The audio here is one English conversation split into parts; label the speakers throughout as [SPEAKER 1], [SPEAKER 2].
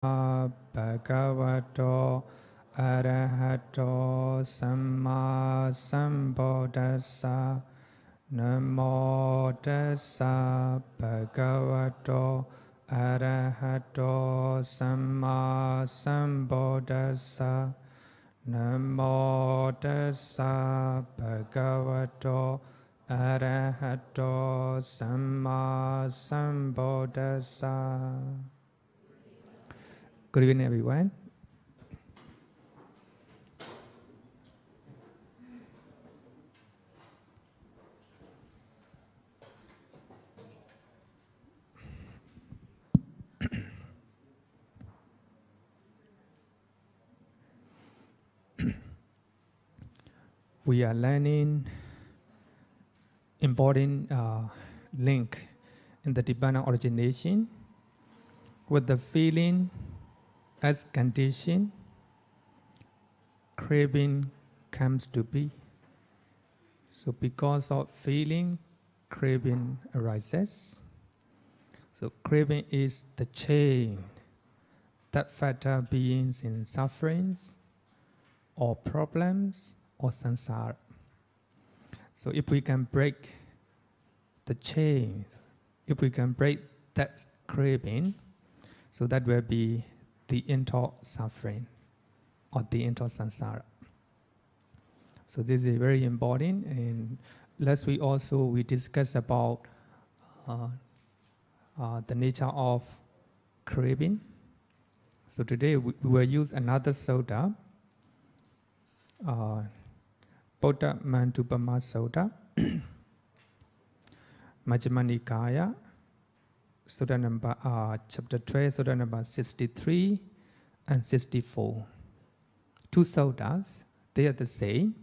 [SPEAKER 1] Bhagavato Arahato Samma Sambuddhassa Namo Tassa Bhagavato Arahato Samma Sambuddhassa Namo Tassa Bhagavato Arahato Samma Sambuddhassa. Good evening, everyone. We are learning important link in the Nibbana origination with the feeling as condition, craving comes to be. So because of feeling, craving arises. So craving is the chain that fetters beings in sufferings or problems or samsara. So if we can break the chain, if we can break that craving, so that will be the end of suffering or the end of samsara. So this is very important, and last week also we discussed about the nature of craving. So today we will use another sutta, Bodha Mantupama Sutta, Majjhima Nikaya, Sutta number, chapter 12, Sutta number 63 and 64. Two suttas, they are the same,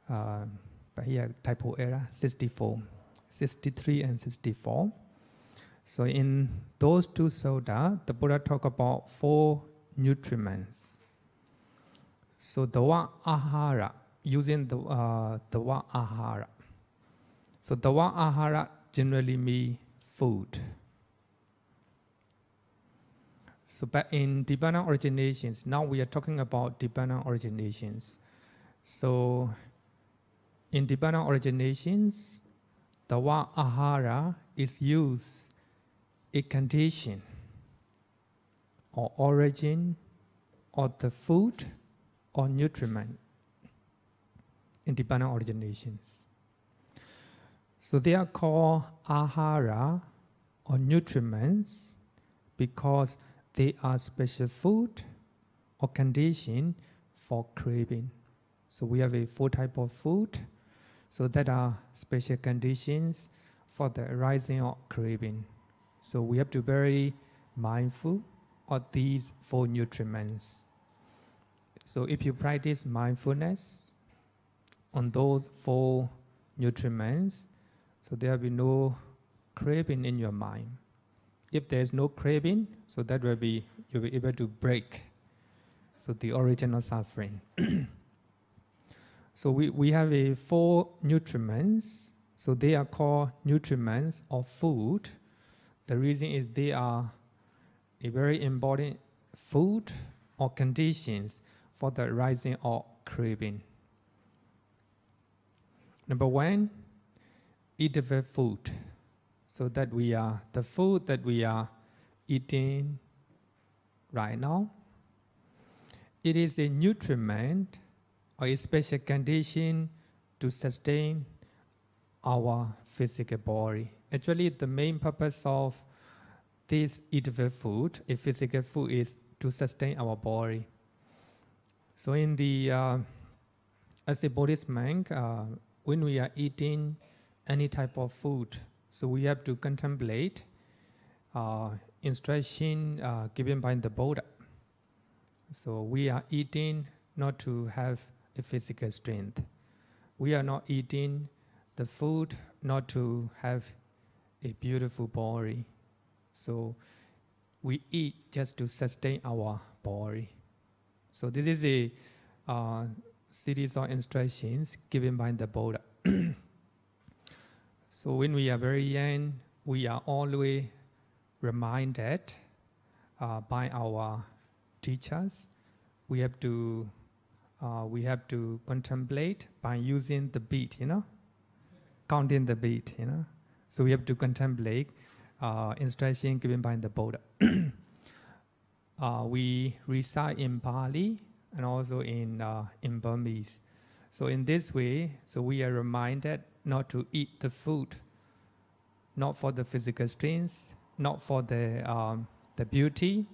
[SPEAKER 1] but here typo error, 64, 63 and 64. So in those two suttas, the Buddha talk about 4 nutriments. So the word āhāra, using the word āhāra. So the word āhāra generally means food. So but in Nibbana originations, now we are talking about Nibbana originations. So in Nibbana originations, the word āhāra is used a condition or origin of the food or nutriment in Nibbana originations. So they are called āhāra or nutriments because they are special food or condition for craving. So we have 4 types of food, so that are special conditions for the arising of craving. So we have to be very mindful of these 4 nutriments. So if you practice mindfulness on those 4 nutriments, so there will be no craving in your mind. If there is no craving, so that will be, you'll be able to break the original suffering. So we have 4 nutriments. So they are called nutriments of food. The reason is they are a very important food or conditions for the arising of craving. Number 1, eatable food. So that we are, the food that we are eating right now, it is a nutriment or a special condition to sustain our physical body. Actually, the main purpose of this eatable food, a physical food, is to sustain our body. So in the, as a Buddhist monk, when we are eating any type of food, so we have to contemplate instruction given by the Buddha. So we are eating not to have a physical strength. We are not eating the food not to have a beautiful body. So we eat just to sustain our body. So this is a series of instructions given by the Buddha. So when we are very young, we are always reminded by our teachers. We have to contemplate by using the beat, counting the beat, So we have to contemplate instruction given by the Buddha. We recite in Pali and also in Burmese. So in this way, so we are reminded not to eat the food, not for the physical strength, not for the beauty,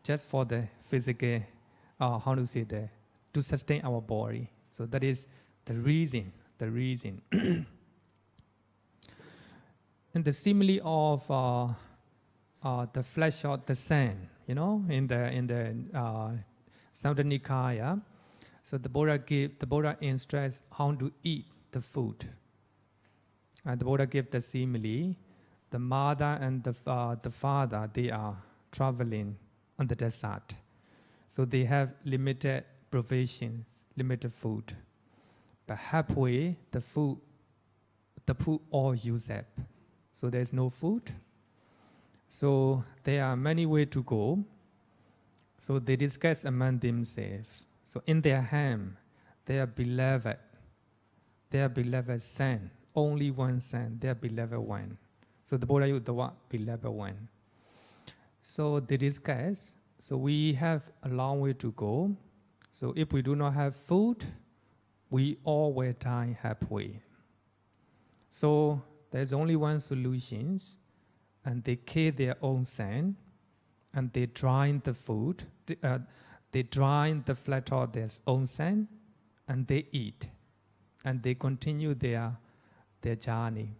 [SPEAKER 1] just for the physical, to sustain our body. So that is the reason. And the simile of the flesh or the sand, in the Samdha Nikaya. So the Buddha instructs how to eat the food. And the Buddha gave the simile. The mother and the father, they are traveling on the desert. So they have limited provisions, limited food. But halfway, the food all used up. So there's no food. So there are many ways to go. So they discuss among themselves. So in their hand, their beloved son, only one son, their beloved one. So the Buddha used the word beloved one. So they discuss, so we have a long way to go. So if we do not have food, we all will die halfway. So there's only one solution, and they kill their own son, and they dry the food, they dry the flesh of their own son, and they eat, and they continue their journey.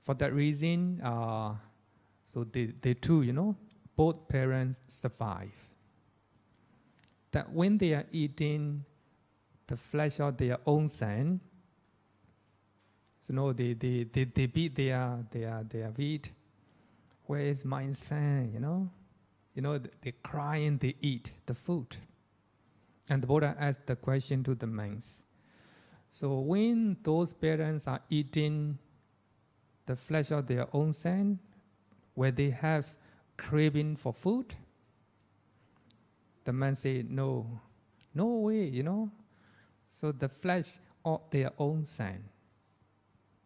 [SPEAKER 1] For that reason, so they too, both parents survive. That when they are eating the flesh of their own son, so they beat their feet. Where is my son? They cry and they eat the food. And the Buddha asked the question to the monks. So when those parents are eating the flesh of their own son, where they have craving for food, the man said, no way, So the flesh of their own son,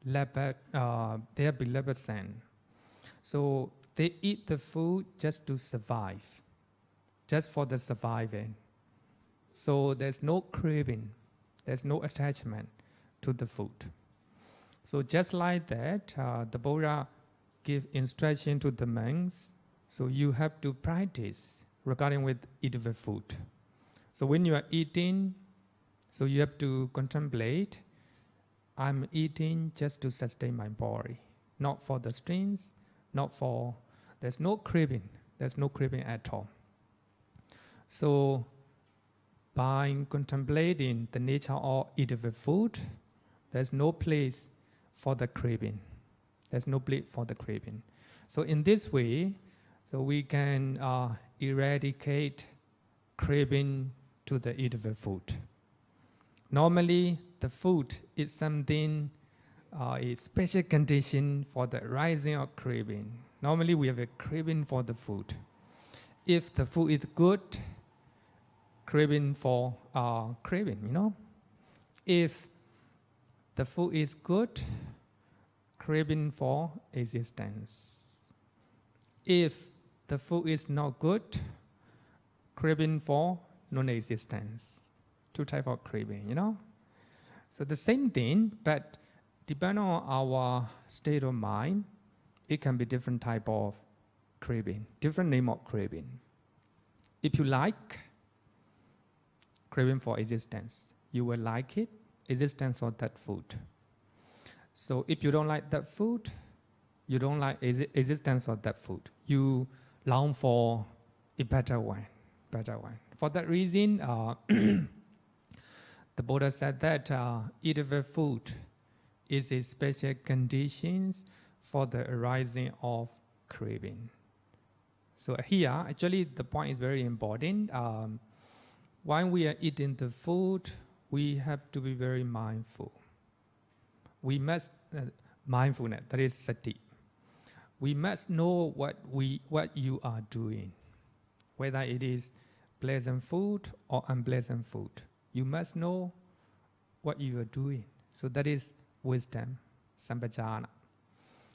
[SPEAKER 1] their beloved son. So they eat the food just to survive, just for the surviving. So there's no craving, there's no attachment to the food. So just like that, the Buddha give instruction to the monks. So you have to practice regarding with eating the food. So when you are eating, so you have to contemplate, I'm eating just to sustain my body, not for the strength, there's no craving at all. So by contemplating the nature of eating the food, there's no place for the craving. So in this way, so we can eradicate craving to the eat of the food. Normally, the food is something, a special condition for the rising of craving. Normally, we have a craving for the food. If the food is good, craving for craving, If the food is good, craving for existence. If the food is not good, craving for non-existence. Two types of craving, So the same thing, but depending on our state of mind, it can be different type of craving, different name of craving. If you like craving for existence, you will like it, existence of that food. So if you don't like that food, you don't like existence of that food. You long for a better one. For that reason, the Buddha said that eatable food is a special condition for the arising of craving. So here, actually, the point is very important. While we are eating the food, we have to be very mindful. We must mindfulness, that is sati. We must know what you are doing. whether it is pleasant food or unpleasant food. You must know what you are doing. So that is wisdom, sampajana.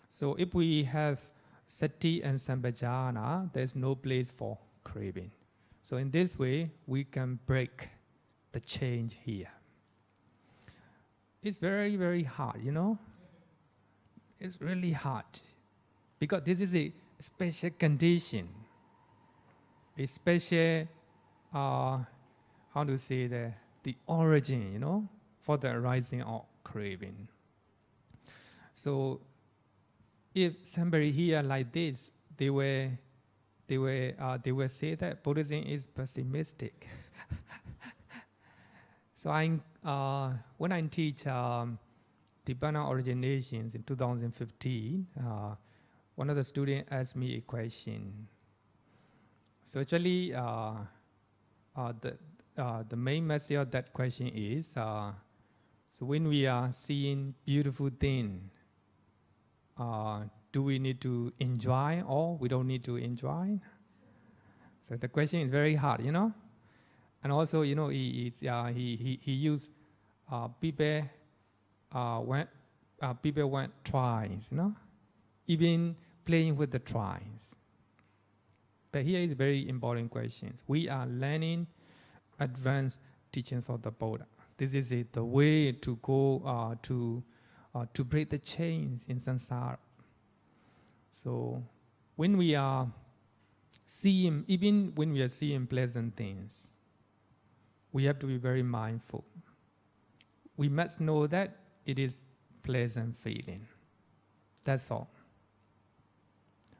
[SPEAKER 1] So if we have sati and sampajana, there's no place for craving. So in this way, we can break the change here. It's very, very hard, you know. It's really hard because this is a special condition, a special, how to say the origin, you know, for the arising of craving. So if somebody here like this, they will say that Buddhism is pessimistic. So when I teach Tibbana originations in 2015, one of the students asked me a question. So actually, the main message of that question is, so when we are seeing beautiful things, do we need to enjoy or we don't need to enjoy? So the question is very hard, you know. And also, you know, he used people went twice, you know, even playing with the twice. But here is very important questions. We are learning advanced teachings of the Buddha. This is the way to go to break the chains in samsara. So when we are seeing, even when we are seeing pleasant things, we have to be very mindful. We must know that it is pleasant feeling. That's all.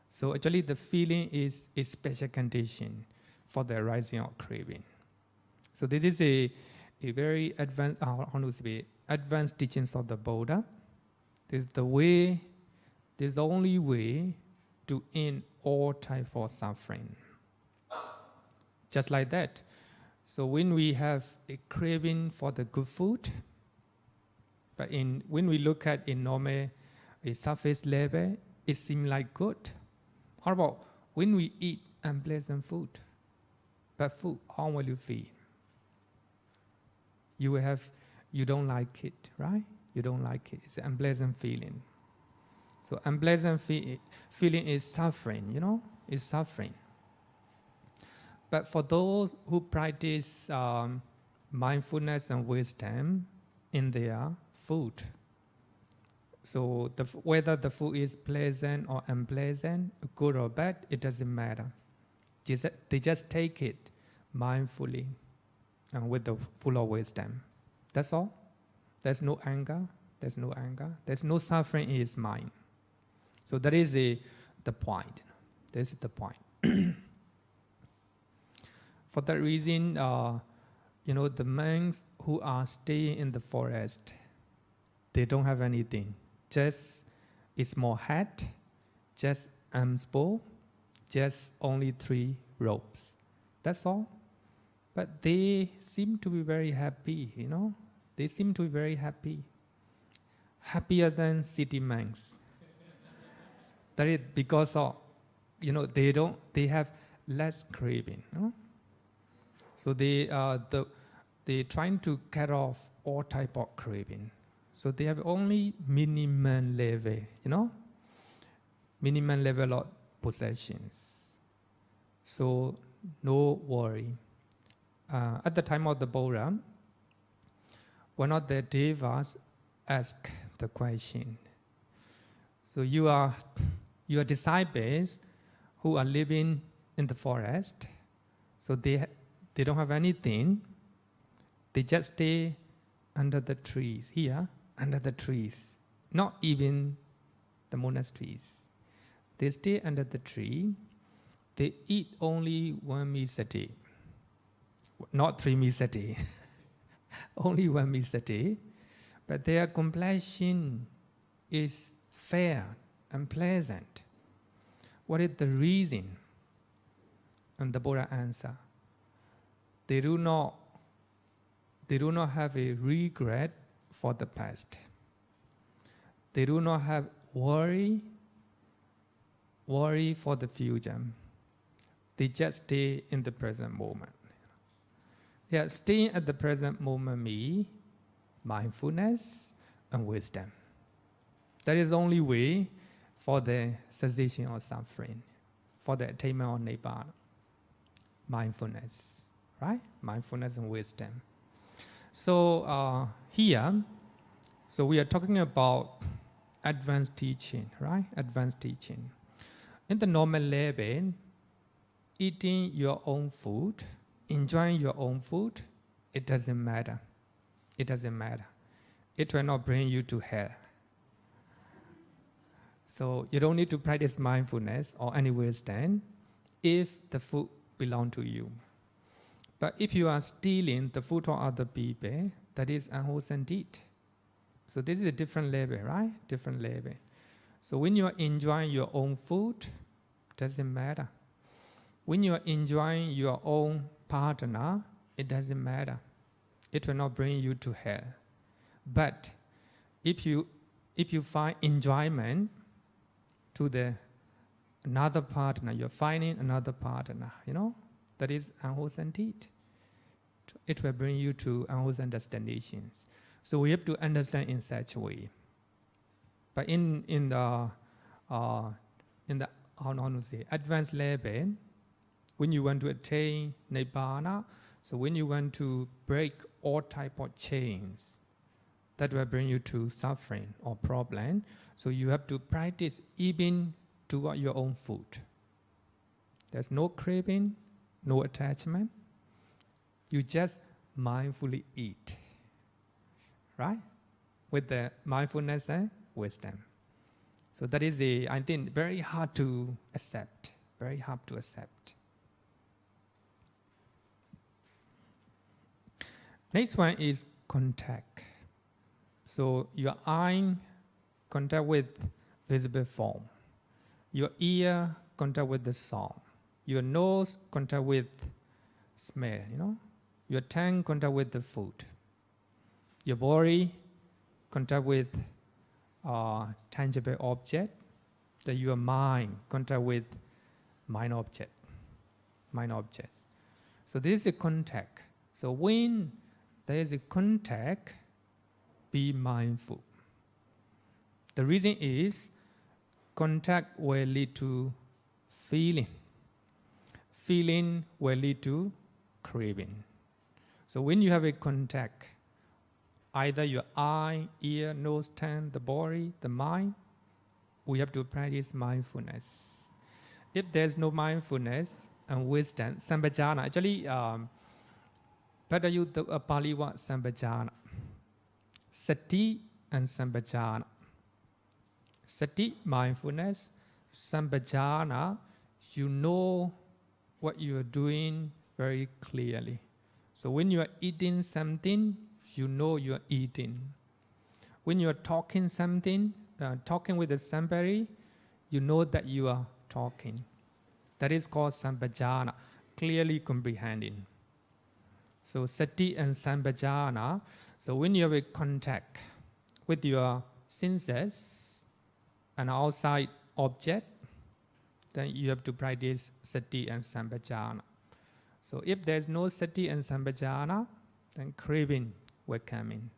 [SPEAKER 1] So actually the feeling is a special condition for the arising of craving. So this is a very advanced, advanced teachings of the Buddha. This is the way, this is the only way to end all type of suffering. Just like that. So when we have a craving for the good food, but when we look at a normal, a surface level, it seems like good. How about when we eat unpleasant food? But food, how will you feel? You don't like it, right? You don't like it. It's an unpleasant feeling. So unpleasant feeling is suffering, you know? It's suffering. But for those who practice mindfulness and wisdom in their food, so whether the food is pleasant or unpleasant, good or bad, it doesn't matter. They just take it mindfully and with the full of wisdom. That's all. There's no anger. There's no anger. There's no suffering in his mind. So that is the point. This is the point. For that reason, you know, the monks who are staying in the forest, they don't have anything. Just a small hat, just alms bowl, just only 3 ropes. That's all. But they seem to be very happy, you know. They seem to be very happy. Happier than city monks. That is because of, you know, they have less craving, you know? So they trying to cut off all type of craving. So they have only minimum level, you know, minimum level of possessions. So no worry. At the time of the Buddha, one of the devas asked the question. So your disciples who are living in the forest, so they don't have anything. They just stay under the trees, here, under the trees. Not even the monasteries. They stay under the tree. They eat only 1 meal a day. Not 3 meals a day. Only 1 meal a day. But their complexion is fair and pleasant. What is the reason? And the Buddha answered, they do not have a regret for the past. They do not have worry for the future. They just stay in the present moment. Yeah, staying at the present moment means mindfulness and wisdom. That is the only way for the cessation of suffering, for the attainment of Nibbana. Mindfulness, right? Mindfulness and wisdom. So here, so we are talking about advanced teaching, right? Advanced teaching. In the normal level, eating your own food, enjoying your own food, it doesn't matter. It doesn't matter. It will not bring you to hell. So you don't need to practice mindfulness or any wisdom if the food belongs to you. But if you are stealing the food of other people, that is unwholesome deed. So this is a different level, right? Different level. So when you are enjoying your own food, doesn't matter. When you are enjoying your own partner, it doesn't matter. It will not bring you to hell. But if you find enjoyment to another partner, you're finding another partner, that is unwholesome deed. It will bring you to unwholesome destinations. So we have to understand in such a way. But in the how to say, advanced level, when you want to attain Nibbana, so when you want to break all type of chains that will bring you to suffering or problem, so you have to practice even toward your own food. There's no craving, no attachment. You just mindfully eat, right? With the mindfulness and wisdom. So that is I think, very hard to accept. Very hard to accept. Next one is contact. So your eye contact with visible form. Your ear contact with the sound. Your nose contact with smell, Your tongue contact with the food. Your body contact with tangible object. That your mind contact with mind objects. So this is a contact. So when there is a contact, be mindful. The reason is contact will lead to feeling. Feeling will lead to craving. So when you have a contact, either your eye, ear, nose, tongue, the body, the mind, we have to practice mindfulness. If there's no mindfulness and wisdom, sampajana, actually, better use the Pali word sampajana. Sati and sampajana. Sati, mindfulness. Sampajana, you know what you are doing very clearly. So when you are eating something, you know you are eating. When you are talking something, talking with somebody, you know that you are talking. That is called sampajana, clearly comprehending. So sati and sampajana. So when you have a contact with your senses, an outside object, then you have to practice sati and sampajana. So if there's no sati and sampajana, then craving will come in.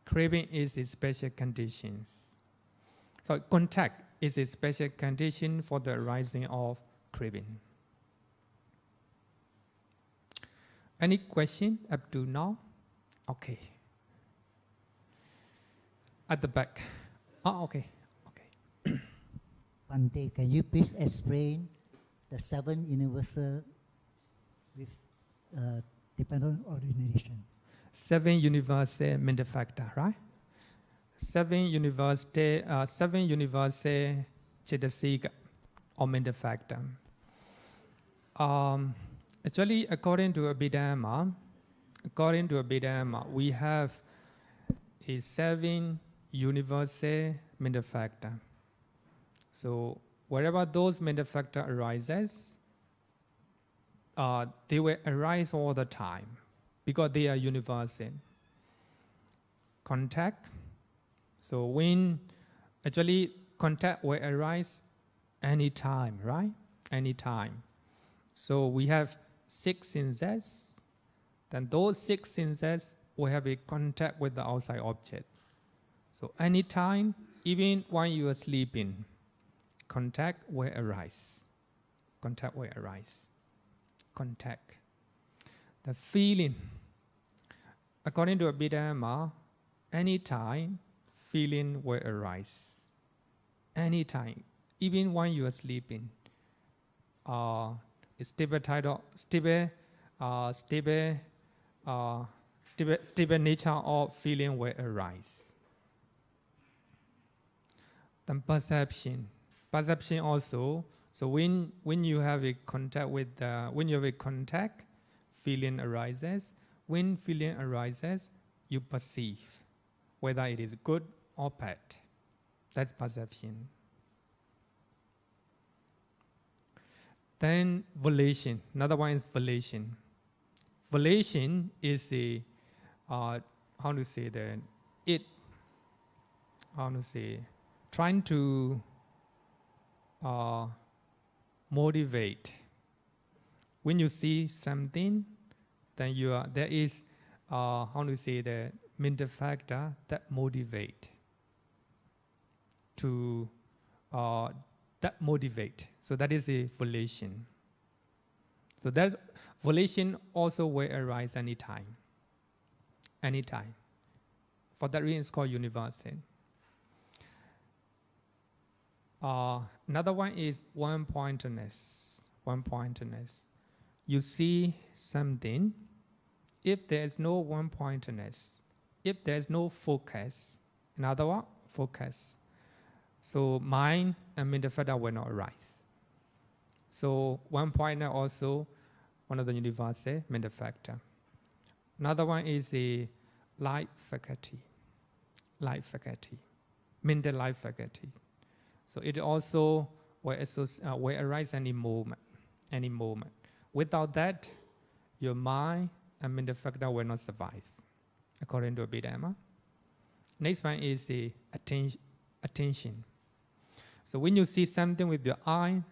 [SPEAKER 1] Craving is a special conditions. So contact is a special condition for the arising of craving. Any question up to now? Okay. At the back. Okay.
[SPEAKER 2] Bhante, can you please explain the 7 universal with dependent origination?
[SPEAKER 1] 7 universal mental factor, right? 7 universal cetasika or mental factor. Actually, according to Upādāna, we have a 7 universal mental factor. So wherever those mental factor arises, they will arise all the time because they are universal. Contact. So when actually contact will arise anytime, right? Anytime. So we have 6 senses. Then those 6 senses will have a contact with the outside object. So anytime, even when you are sleeping, contact will arise. Contact will arise. Contact. The feeling. According to Abhidhamma, anytime, feeling will arise. Anytime, even when you are sleeping. Stable nature of feeling will arise. Then perception. Perception also. So when you have a contact with feeling arises. When feeling arises, you perceive whether it is good or bad. That's perception. Then volition. Another one is volition. Volition is trying to motivate. When you see something, then there is the mental factor that motivate to that motivate. So that is a volition. So that volition also will arise anytime. Anytime. For that reason, it's called universal. Another one is one-pointedness. One-pointedness. You see something. If there is no one-pointedness, if there is no focus, another one, focus. So mind and mental factor will not arise. So one-pointer also one of the universal mental factor. Another one is a light faculty. Light faculty. Mental light faculty. So it also will arise any moment. Any moment. Without that, your mind and mental factor will not survive, according to Abhidhamma. Next one is the attention. So when you see something with your eye,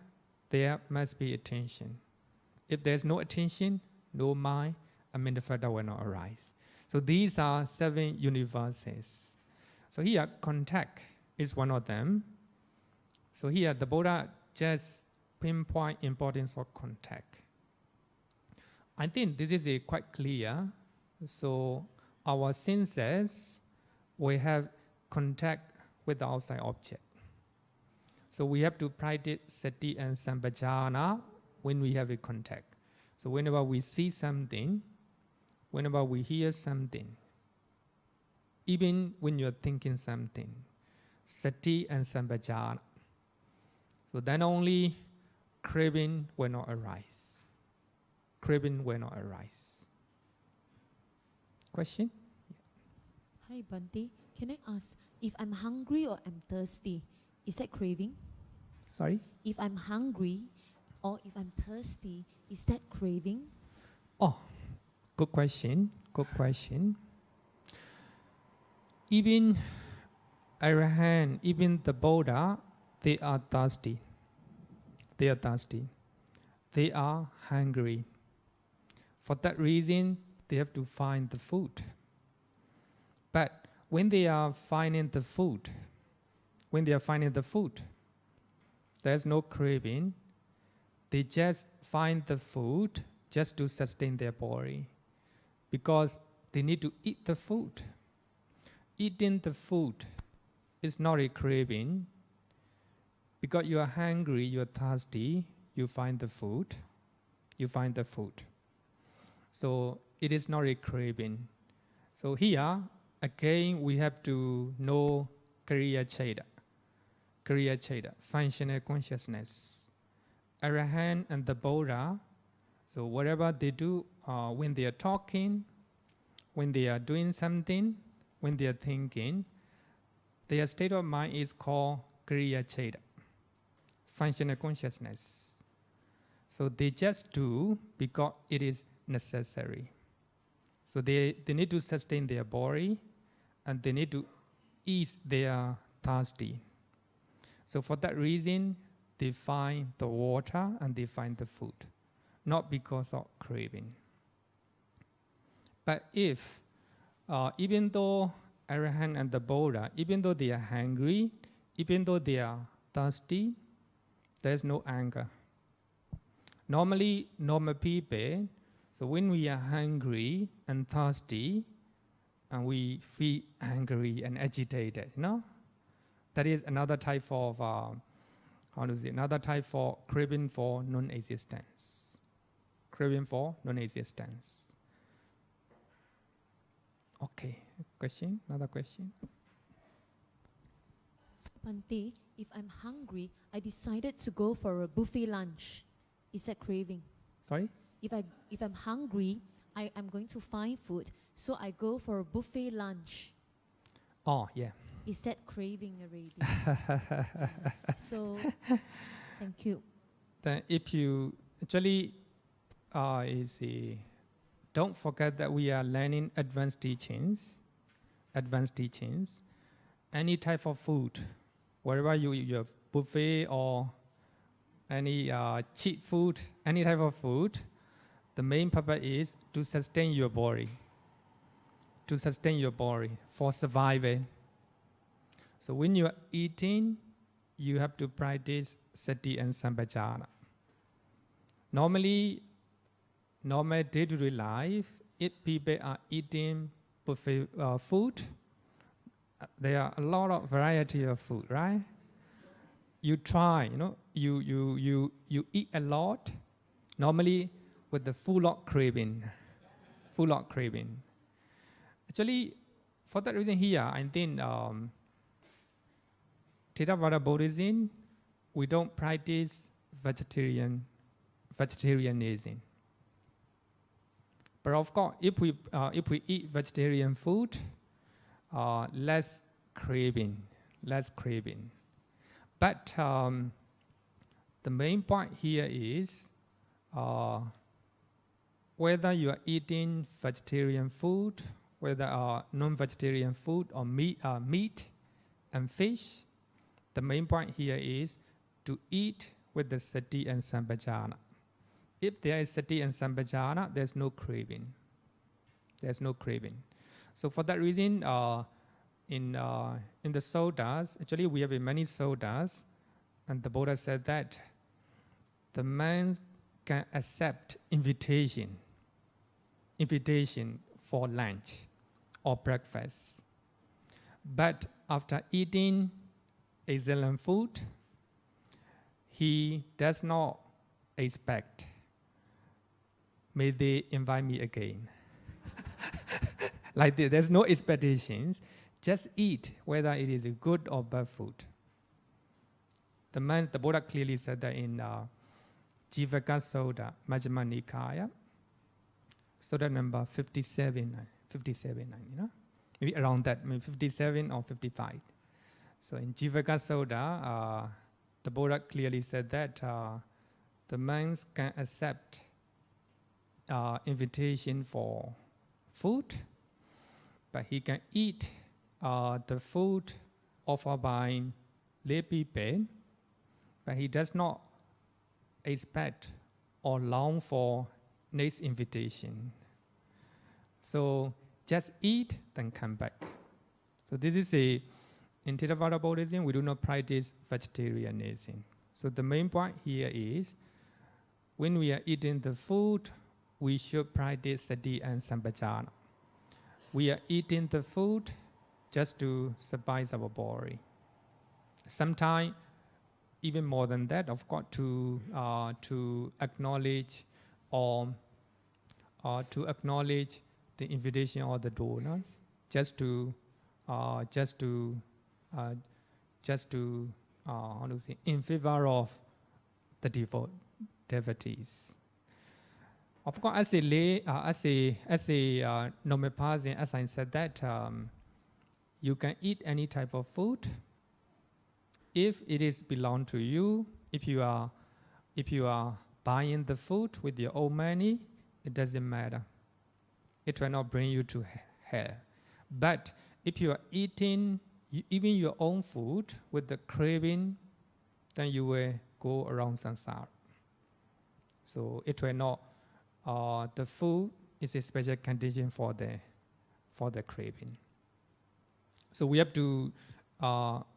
[SPEAKER 1] there must be attention. If there's no attention, no mind, and mental factor will not arise. So these are 7 universes. So here, contact is one of them. So here, the Buddha just pinpoint importance of contact. I think this is quite clear. So our senses will have contact with the outside object. So we have to practice sati and sampajana when we have a contact. So whenever we see something, whenever we hear something, even when you're thinking something, sati and sampajana. So then only craving will not arise. Craving will not arise. Question?
[SPEAKER 3] Hi, Bhante. Can I ask, if I'm hungry or I'm thirsty, is that craving?
[SPEAKER 1] Sorry?
[SPEAKER 3] If I'm hungry or if I'm thirsty, is that craving?
[SPEAKER 1] Oh, good question. Good question. Even Arahant, even the Buddha, they are thirsty. They are thirsty. They are hungry. For that reason, they have to find the food. But when they are finding the food, there's no craving. They just find the food just to sustain their body, because they need to eat the food. Eating the food is not a craving. Because you are hungry, you are thirsty, you find the food. You find the food. So it is not a craving. So here, again, we have to know Kriya Cheda. Kriya Cheda, functional consciousness. Arahant and the Buddha, so whatever they do, when they are talking, when they are doing something, when they are thinking, their state of mind is called Kriya Cheda, functional consciousness. So they just do because it is necessary. So they need to sustain their body, and they need to ease their thirsty. So for that reason, they find the water and they find the food. not because of craving. But if, even though Arahant and the Buddha, even though they are hungry, even though they are thirsty, there's no anger. Normally, normal people, so when we are hungry and thirsty, and we feel angry and agitated, that is another type of, another type of craving for non-existence. Craving for non-existence. Okay, question, another question.
[SPEAKER 3] So, Bhante, if I'm hungry, I decided to go for a buffet lunch. Is that craving?
[SPEAKER 1] Sorry?
[SPEAKER 3] If I'm hungry, I'm going to find food, so I go for a buffet lunch.
[SPEAKER 1] Oh, yeah.
[SPEAKER 3] Is that craving already? So, thank you.
[SPEAKER 1] Then if you actually don't forget that we are learning advanced teachings. Any type of food, wherever you have buffet or any cheap food, any type of food, the main purpose is to sustain your body. To sustain your body for survival. So when you are eating, you have to practice sati and sampajana. Normally, normal day-to-day life, if people are eating buffet food, there are a lot of variety of food, right? You try, you eat a lot, normally with the full of craving. Actually, for that reason here, I think Theravada Buddhism, we don't practice vegetarianism. But of course, if we eat vegetarian food, less craving. But the main point here is whether you are eating vegetarian food, whether non-vegetarian food or meat and fish, the main point here is to eat with the sati and sampajana. If there is sati and sampajana, there's no craving. So for that reason, in the suttas, actually we have many suttas, and the Buddha said that the man can accept invitation for lunch or breakfast. But after eating excellent food, he does not expect, may they invite me again. Like this, there's no expectations. Just eat, whether it is a good or bad food. The Buddha clearly said that in Jivaka Sutta, Majjhima Nikaya, Sutta number 57, maybe around that, maybe 57 or 55. So in Jivaka Sutta, the Buddha clearly said that the monks can accept invitation for food, but he can eat the food offered by lay people, but he does not expect or long for next invitation. So just eat, then come back. So this is in Theravada Buddhism, we do not practice vegetarianism. So the main point here is, when we are eating the food, we should practice sati and sampajana. We are eating the food just to suffice our body. Sometimes, even more than that, of course, to acknowledge or to acknowledge the invitation of the donors, just to in favor of the devotees. Of course, as a normal person, as I said that you can eat any type of food if it is belong to you. If you are buying the food with your own money, it doesn't matter. It will not bring you to hell. But if you are eating even your own food with the craving, then you will go around samsara. So it will not, the food is a special condition for the craving. So we have to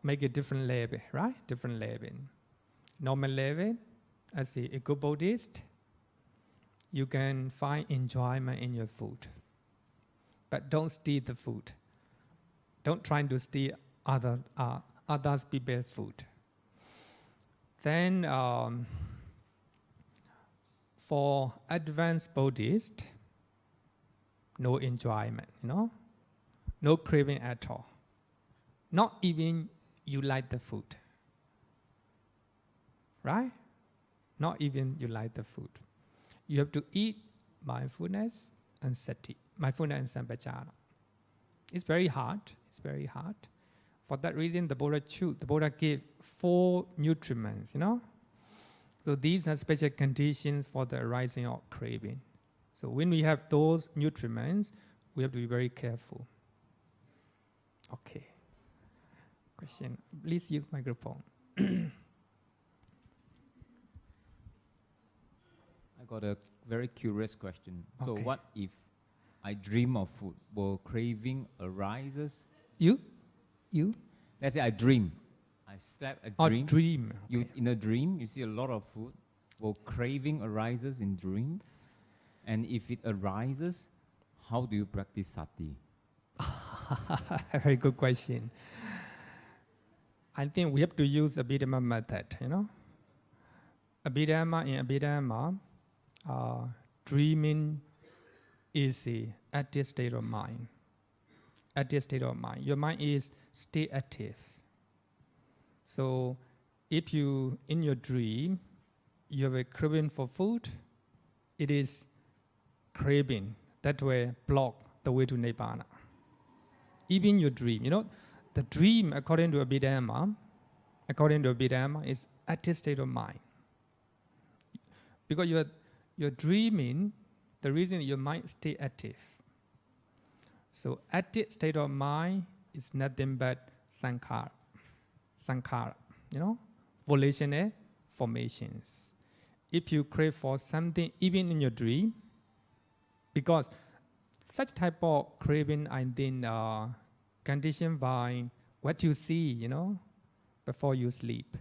[SPEAKER 1] make a different level, right? Different level. Normal level, as a good Buddhist, you can find enjoyment in your food. But don't steal the food. Don't try to steal others people's food. Then for advanced Buddhists, no enjoyment, no craving at all. Not even you like the food, right? Not even you like the food. You have to eat mindfulness and sati, mindfulness and sampajana. It's very hard. It's very hard. For that reason, the Buddha gave 4 nutriments, So these are special conditions for the arising of craving. So when we have those nutriments, we have to be very careful. Okay. Question. Please use microphone.
[SPEAKER 4] I got a very curious question. So
[SPEAKER 1] Okay.
[SPEAKER 4] what if I dream of food? Will craving arises?
[SPEAKER 1] You?
[SPEAKER 4] Let's say I dream. I slept a
[SPEAKER 1] Or
[SPEAKER 4] dream.
[SPEAKER 1] dream. Okay.
[SPEAKER 4] In a dream, you see a lot of food. Will craving arises in dream? And if it arises, how do you practice sati?
[SPEAKER 1] Very good question. I think we have to use Abhidhamma method, Abhidhamma, in Abhidhamma, dreaming is a active state of mind. Active state of mind. Your mind is stay active. So if you, in your dream, you have a craving for food, it is craving that will block the way to Nibbana. Even your dream, the dream according to Abhidhamma, is active state of mind. Because you're dreaming, the reason your mind stay active. So active state of mind is nothing but sankhara, volitional formations. If you crave for something, even in your dream, because such type of craving, I think, conditioned by what you see, before you sleep.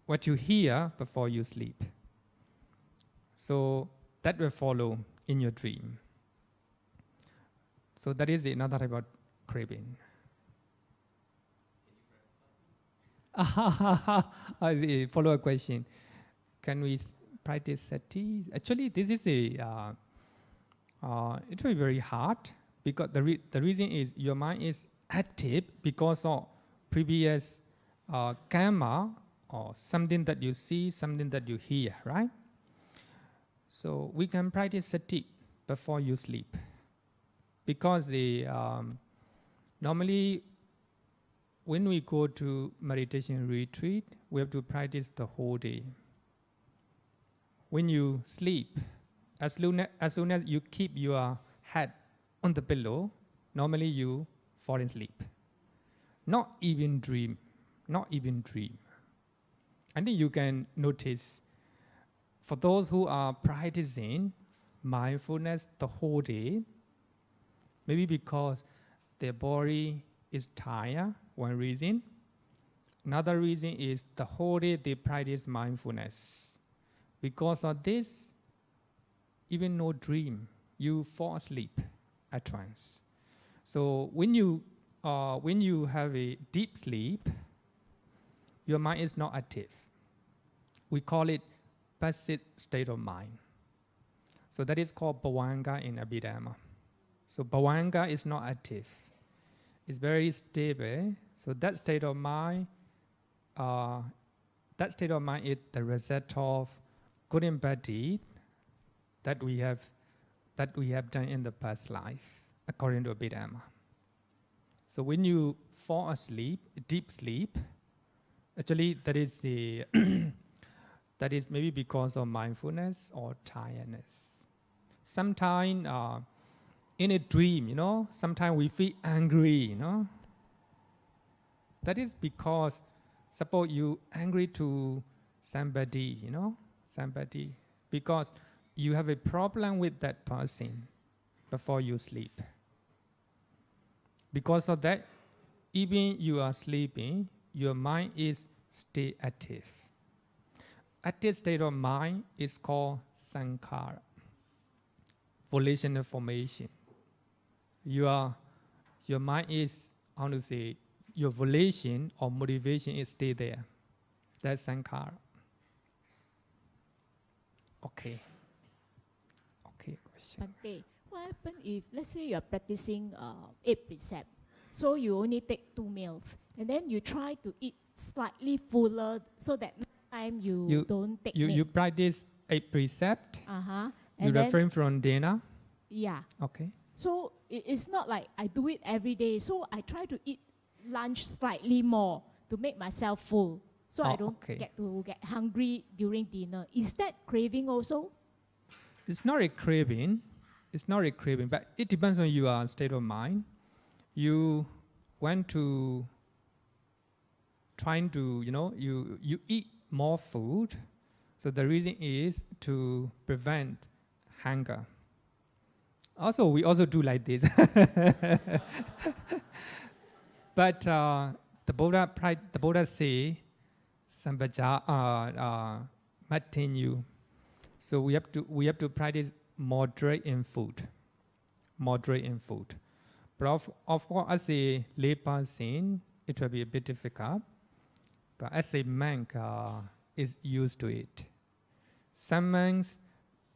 [SPEAKER 1] What you hear before you sleep. So that will follow in your dream. So that is another type of craving. I see. Follow-up question. Can we practice sati? Actually, this is it will be very hard because the reason is your mind is active because of previous karma or something that you see, something that you hear, right? So we can practice sati before you sleep because normally when we go to meditation retreat, we have to practice the whole day. When you sleep, as soon as you keep your head on the pillow, normally you fall asleep. Not even dream. I think you can notice, for those who are practicing mindfulness the whole day, maybe because their body is tired, one reason. Another reason is the whole day they practice mindfulness. Because of this, even no dream, you fall asleep at once. So when you have a deep sleep, your mind is not active. We call it passive state of mind. So that is called bhavanga in Abhidhamma. So bhavanga is not active. It's very stable. So that state of mind is the result of good and bad deed that we have done in the past life, according to Abhidhamma. So when you fall asleep, deep sleep, actually that is that is maybe because of mindfulness or tiredness. Sometimes in a dream, sometimes we feel angry, That is because, suppose you angry to somebody, somebody, because you have a problem with that person before you sleep. Because of that, even you are sleeping, your mind is stay active. Active state of mind is called sankhara, volitional formation. Your mind is, how to say, your volition or motivation is stay there. That's sankhara. Okay. Okay, question.
[SPEAKER 5] Bhante, what happens if, let's say you are practicing 8 precepts, so you only take 2 meals, and then you try to eat slightly fuller so that next time you don't take
[SPEAKER 1] You practice 8 precepts?
[SPEAKER 5] Uh-huh.
[SPEAKER 1] You refrain from dinner?
[SPEAKER 5] Yeah.
[SPEAKER 1] Okay.
[SPEAKER 5] So it's not like I do it every day, so I try to eat lunch slightly more to make myself full, so I don't get hungry during dinner. Is that craving also?
[SPEAKER 1] It's not a craving. It's not a craving, but it depends on your state of mind. You want to trying to, you eat more food. So the reason is to prevent hunger. Also, we also do like this. But the Buddha say, sambaja matinu. So we have to practice moderate in food. Moderate in food. But of course, as a lay person, it will be a bit difficult. But as a monk is used to it. Some monks,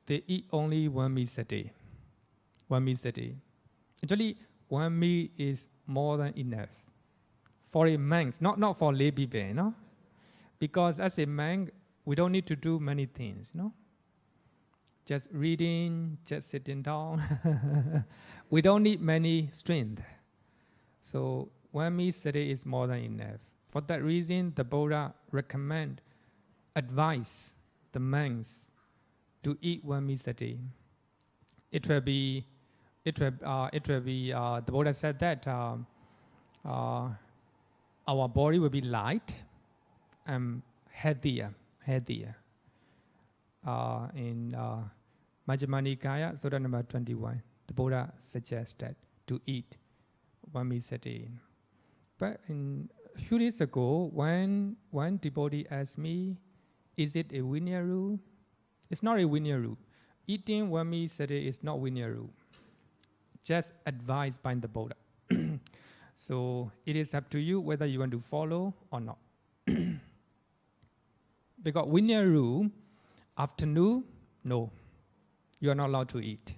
[SPEAKER 1] they eat only 1 meal a day. 1 meal a day. Actually, 1 meal is more than enough. For a monk, not for lay people, no? Because as a monk, we don't need to do many things, no? Just reading, just sitting down. We don't need many strength. So 1 meal a day is more than enough. For that reason, the Buddha advise the monks to eat 1 meal a day. The Buddha said that our body will be light and healthier. In Majjhima Nikaya, Sutta number 21, the Buddha suggested to eat 1 meal a day. But a few days ago, when one devotee asked me, is it a Vinaya rule? It's not a Vinaya rule. Eating 1 meal a day is not Vinaya rule. Just advised by the Buddha. So it is up to you whether you want to follow or not. Because Vinaya rule, afternoon, no, you are not allowed to eat.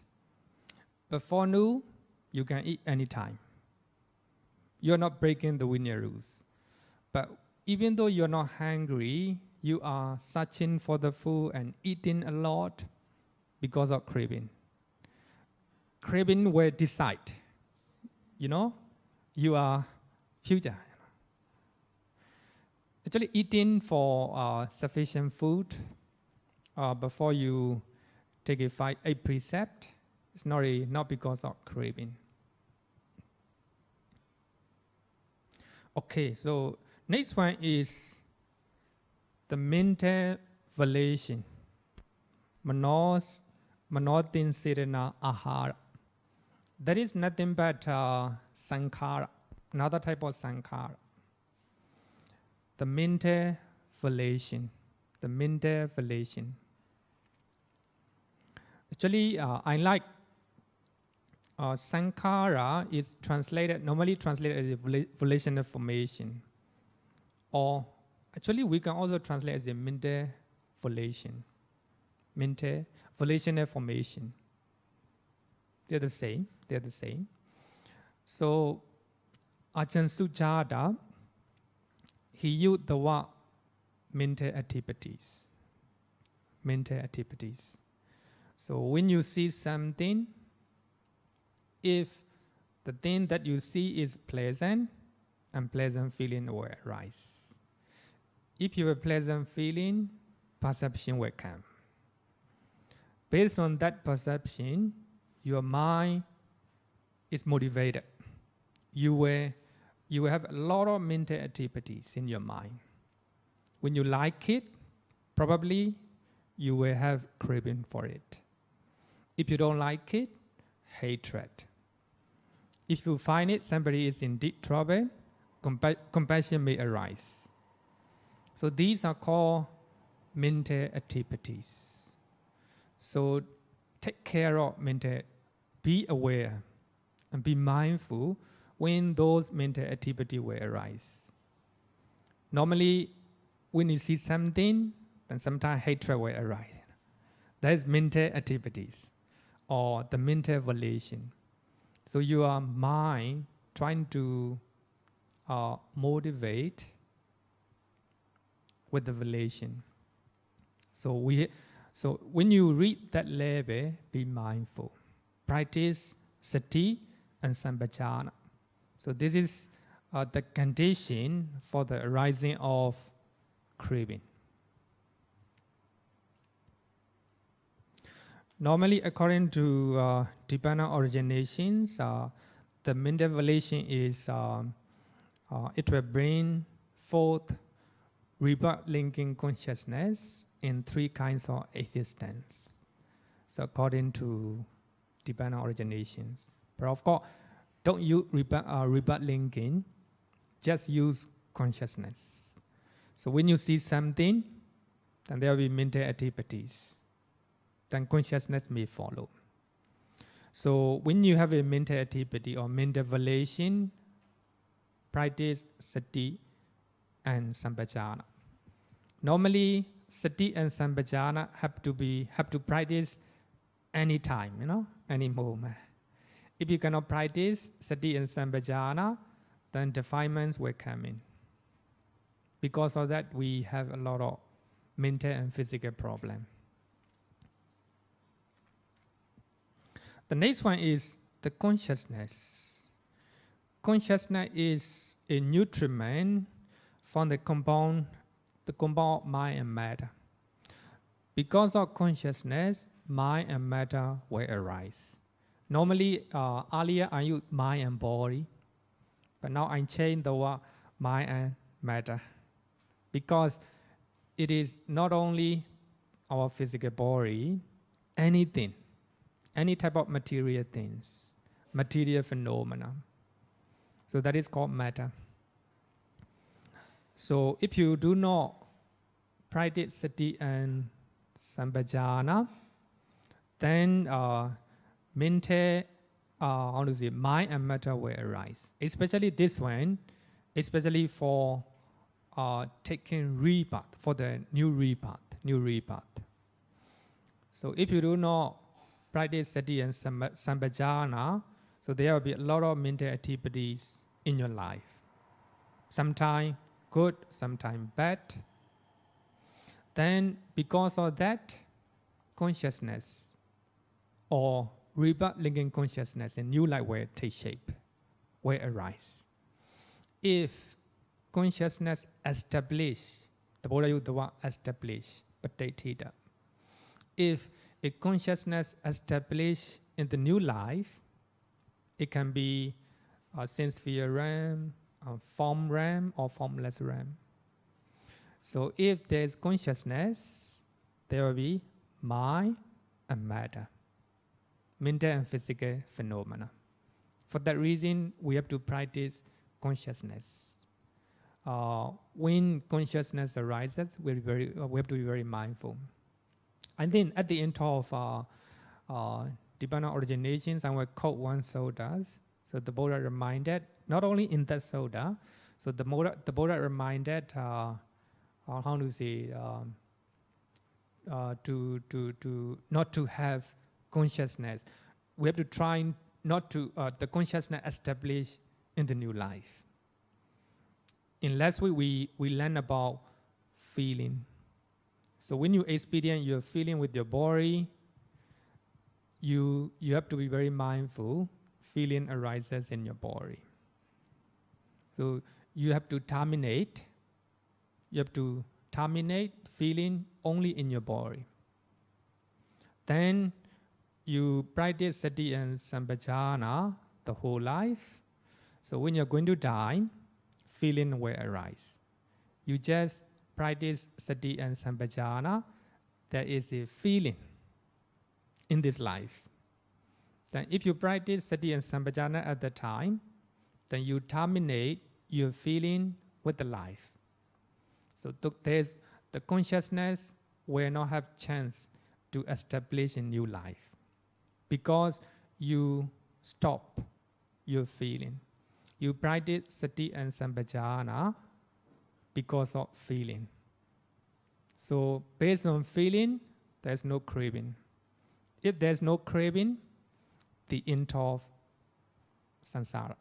[SPEAKER 1] Before noon, you can eat anytime. You are not breaking the Vinaya rules. But even though you are not hungry, you are searching for the food and eating a lot because of craving. Craving will decide. You are future. Actually, eating for sufficient food before you take a precept is not because of craving. Okay, so next one is the mental volition. Manotin sedana āhāra. That is nothing but sankhara, another type of sankhara. The mental volition. The mental volition. Actually, I like sankhara is normally translated as a volitional formation. Or actually, we can also translate as a mental volition. Mental volitional formation. They're the same. So, Ajahn Sujata, he used the word mental activities. Mental activities. So when you see something, if the thing that you see is pleasant, unpleasant feeling will arise. If you have a pleasant feeling, perception will come. Based on that perception, your mind is motivated. You will have a lot of mental activities in your mind. When you like it, probably you will have craving for it. If you don't like it, hatred. If you find it, somebody is in deep trouble, compassion may arise. So these are called mental activities. So take care of mental, be aware and be mindful when those mental activities will arise. Normally, when you see something, then sometimes hatred will arise. That is mental activities or the mental volition. So your mind trying to motivate with the volition. So when you read that level, be mindful. Practice sati and sampajana. So this is the condition for the arising of craving. Normally, according to Tibetan originations, the mental volition is it will bring forth rebirth-linking consciousness in three kinds of existence. So according to Tibetan originations. But of course, don't use rebirth-linking, just use consciousness. So when you see something, then there will be mental activities. Then consciousness may follow. So when you have a mental activity or mental volition, practice sati and sampajana. Normally, sati and sampajana have to practice any time, any moment. If you cannot practice sati and sampajana, then defilements will come in. Because of that, we have a lot of mental and physical problems. The next one is the consciousness. Consciousness is a nutriment from the compound mind and matter. Because of consciousness, mind and matter will arise. Normally, earlier I used mind and body, but now I change the word mind and matter. Because it is not only our physical body, anything, any type of material things, material phenomena. So that is called matter. So if you do not practice sati and sampajana, then mental, mind and matter will arise. Especially this one, especially for taking rebirth, for the new rebirth. So if you do not practice sati and sampajana, so there will be a lot of mental activities in your life. Sometimes good, sometimes bad. Then because of that, consciousness or rebirth-linking consciousness in new life will take shape, will arise. If consciousness establish, the Buddha used the word establish, patitita. If a consciousness established in the new life, it can be a sense-sphere realm, a form realm, or formless realm. So if there is consciousness, there will be mind and matter, mental and physical phenomena. For that reason, we have to practice consciousness. When consciousness arises, we have to be very mindful. And then at the end of Tibetan originations, I will quote one sutta. So the Buddha reminded, not only in that sutta, so the Buddha reminded, to not to have consciousness. We have to try not to the consciousness established in the new life. In last week, we learn about feeling. So when you experience your feeling with your body, you have to be very mindful. Feeling arises in your body. So you have to terminate. You have to terminate feeling only in your body. Then you practice sati and sampajana the whole life. So when you're going to die, feeling will arise. You just practice sati and sampajana, there is a feeling in this life. Then if you practice sati and sampajana at the time, then you terminate your feeling with the life. So there's the consciousness will not have chance to establish a new life because you stop your feeling. You practice sati and sampajana because of feeling. So based on feeling, there's no craving. If there's no craving, the end of samsara.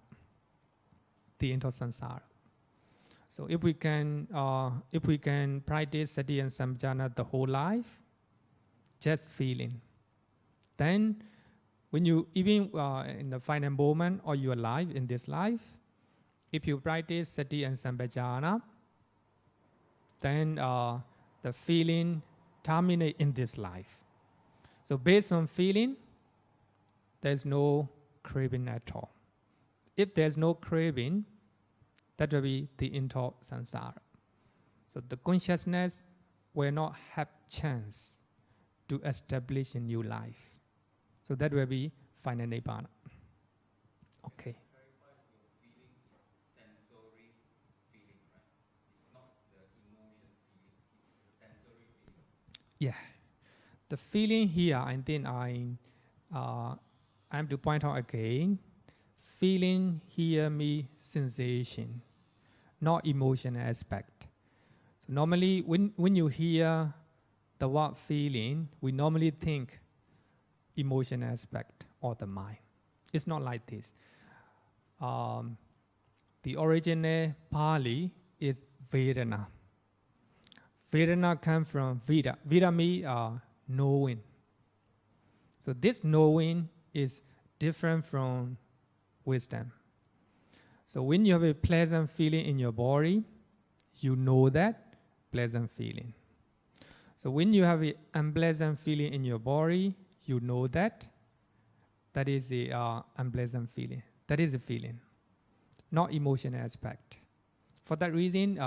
[SPEAKER 1] The end of samsara. So if we can practice sati and sampajana the whole life, just feeling, then when you even in the final moment of your life in this life, if you practice sati and sampajana, then the feeling terminate in this life. So based on feeling, there's no craving at all. If there's no craving, that will be the end of samsara. So the consciousness will not have chance to establish a new life. So that will be final nibbana. Okay. Yeah, the feeling here, I think I have to point out again. Feeling here means sensation, not emotion aspect. So normally, when you hear the word feeling, we normally think emotion aspect or the mind. It's not like this. The original Pali is Vedana. Vedana comes from Veda. Veda means knowing. So this knowing is different from wisdom. So when you have a pleasant feeling in your body, you know that pleasant feeling. So when you have an unpleasant feeling in your body, you know that that is a unpleasant feeling. That is a feeling, not emotion aspect. For that reason,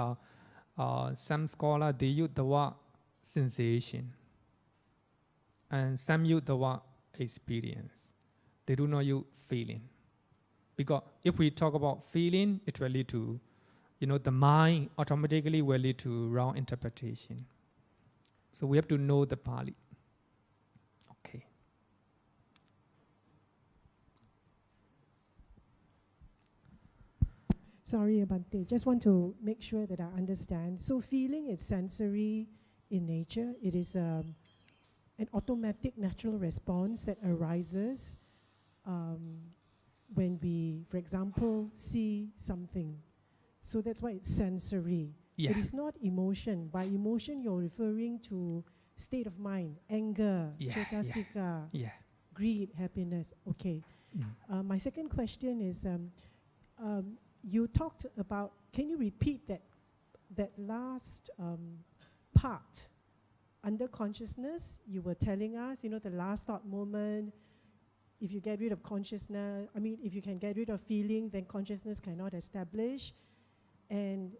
[SPEAKER 1] some scholars, they use the word sensation. And some use the word experience. They do not use feeling. Because if we talk about feeling, it will lead to, the mind automatically will lead to wrong interpretation. So we have to know the Pali. Okay.
[SPEAKER 6] Sorry, Bhante. Just want to make sure that I understand. So feeling is sensory in nature. It is an automatic natural response that arises when we, for example, see something. So that's why it's sensory.
[SPEAKER 1] Yeah.
[SPEAKER 6] It is not emotion. By emotion, you're referring to state of mind, anger, cetasika, greed, happiness. Okay. My second question is, you talked about, can you repeat that last part? Under consciousness, you were telling us, the last thought moment, if you get rid of consciousness, if you can get rid of feeling, then consciousness cannot establish. And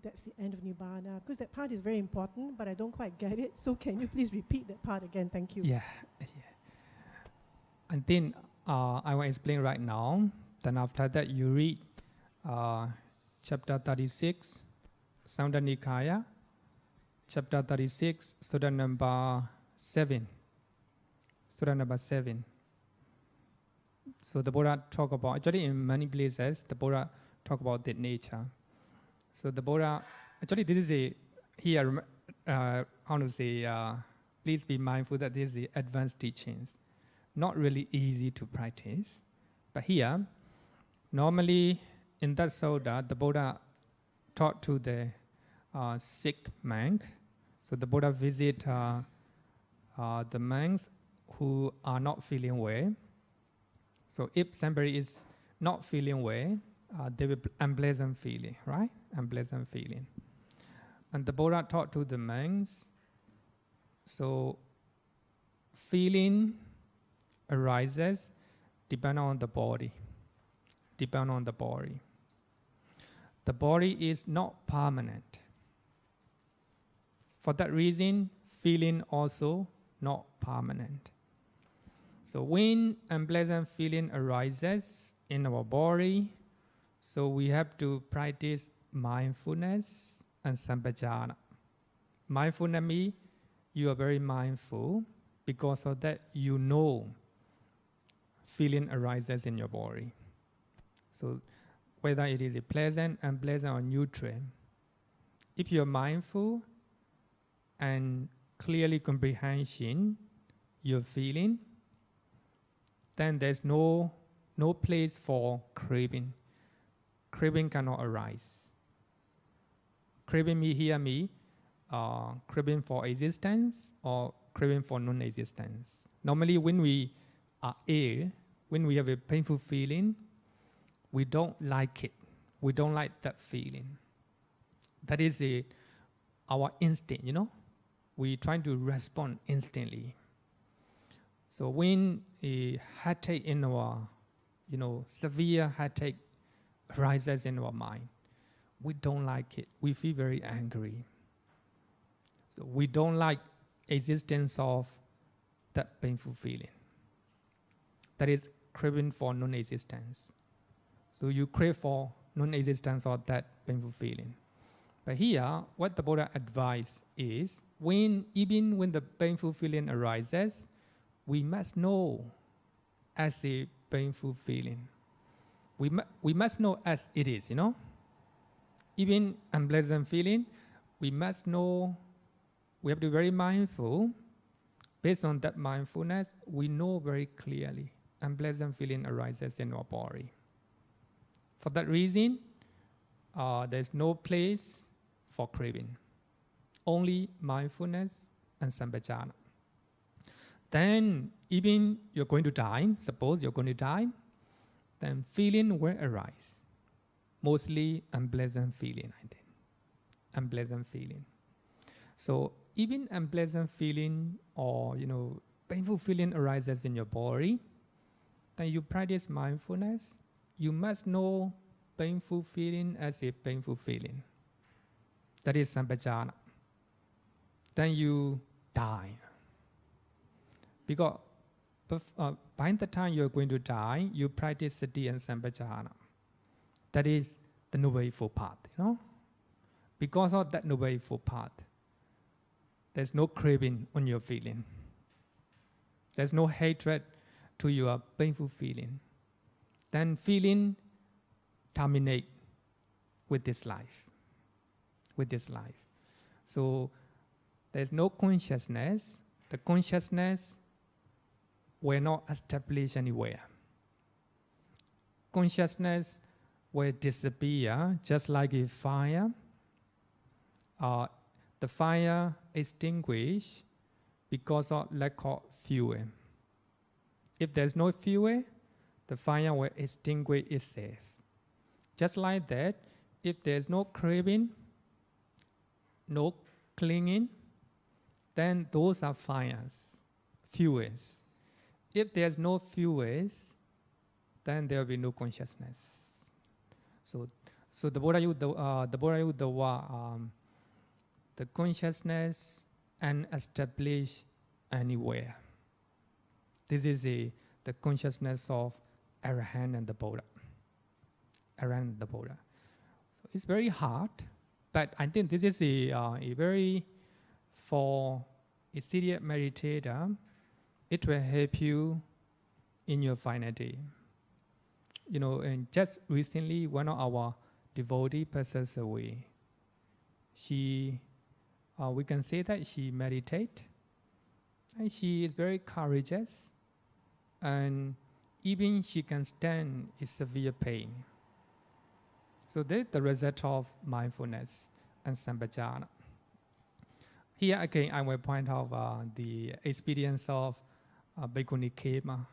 [SPEAKER 6] that's the end of Nibbana. Because that part is very important, but I don't quite get it. So can you please repeat that part again? Thank you.
[SPEAKER 1] Yeah. And then I will explain right now. Then after that, you read chapter 36, Samyutta Nikaya, chapter 36, sutta number 7. Sutta number 7. So the Buddha talk about, actually in many places, the Buddha talk about that nature. So the Buddha, actually this is please be mindful that this is advanced teachings. Not really easy to practice. But here, normally in that sutta, the Buddha taught to the sick monk. So the Buddha visit the monks who are not feeling well. So if somebody is not feeling well, they will unpleasant feeling, right? Unpleasant feeling. And the Buddha taught to the monks, so feeling arises depending on the body. Depend on the body. The body is not permanent. For that reason, feeling also not permanent. So when unpleasant feeling arises in our body, so we have to practice mindfulness and sampajana. Mindfulness means you are very mindful. Because of that, you know feeling arises in your body. So whether it is a pleasant, unpleasant, or neutral, if you are mindful and clearly comprehension your feeling, then there's no place for craving. Craving cannot arise. Craving craving for existence or craving for non-existence. Normally when we are ill, when we have a painful feeling, we don't like it. We don't like that feeling. That is our instinct, We try to respond instantly. So when a headache in our, severe headache arises in our mind, we don't like it. We feel very angry. So we don't like existence of that painful feeling. That is craving for non-existence. So you crave for non-existence of that painful feeling. But here, what the Buddha advised is, even when the painful feeling arises, we must know as a painful feeling. We must know as it is, Even unpleasant feeling, we must know. We have to be very mindful. Based on that mindfulness, we know very clearly unpleasant feeling arises in our body. For that reason, there's no place for craving. Only mindfulness and sampajana. Then, even you're going to die, suppose you're going to die, then feeling will arise. Mostly unpleasant feeling, I think. Unpleasant feeling. So even unpleasant feeling or painful feeling arises in your body, then you practice mindfulness. You must know painful feeling as a painful feeling. That is sampajana. Then you die. Because by the time you're going to die, you practice sati and sampajana. That is the Noble Eightfold Path, Because of that Noble Eightfold Path, there's no craving on your feeling. There's no hatred to your painful feeling. Then feeling terminate with this life. With this life. So there's no consciousness. The consciousness will not establish anywhere. Consciousness will disappear just like a fire. The fire extinguished because of lack of fuel. If there's no fuel, the fire will extinguish itself. Just like that, if there's no craving, no clinging, then those are fires, fuels. If there's no fuels, then there will be no consciousness. So the Buddha used the word the consciousness and establish anywhere. This is the consciousness of Arahant and the Buddha. Arahant and the Buddha. So it's very hard, but I think this is a very, for a serious meditator, it will help you in your final day. And just recently, one of our devotees passes away. We can say that she meditates, and she is very courageous, and even she can stand a severe pain. So that's the result of mindfulness and sampajana. Here again, I will point out the experience of Bhikkhuni Khema.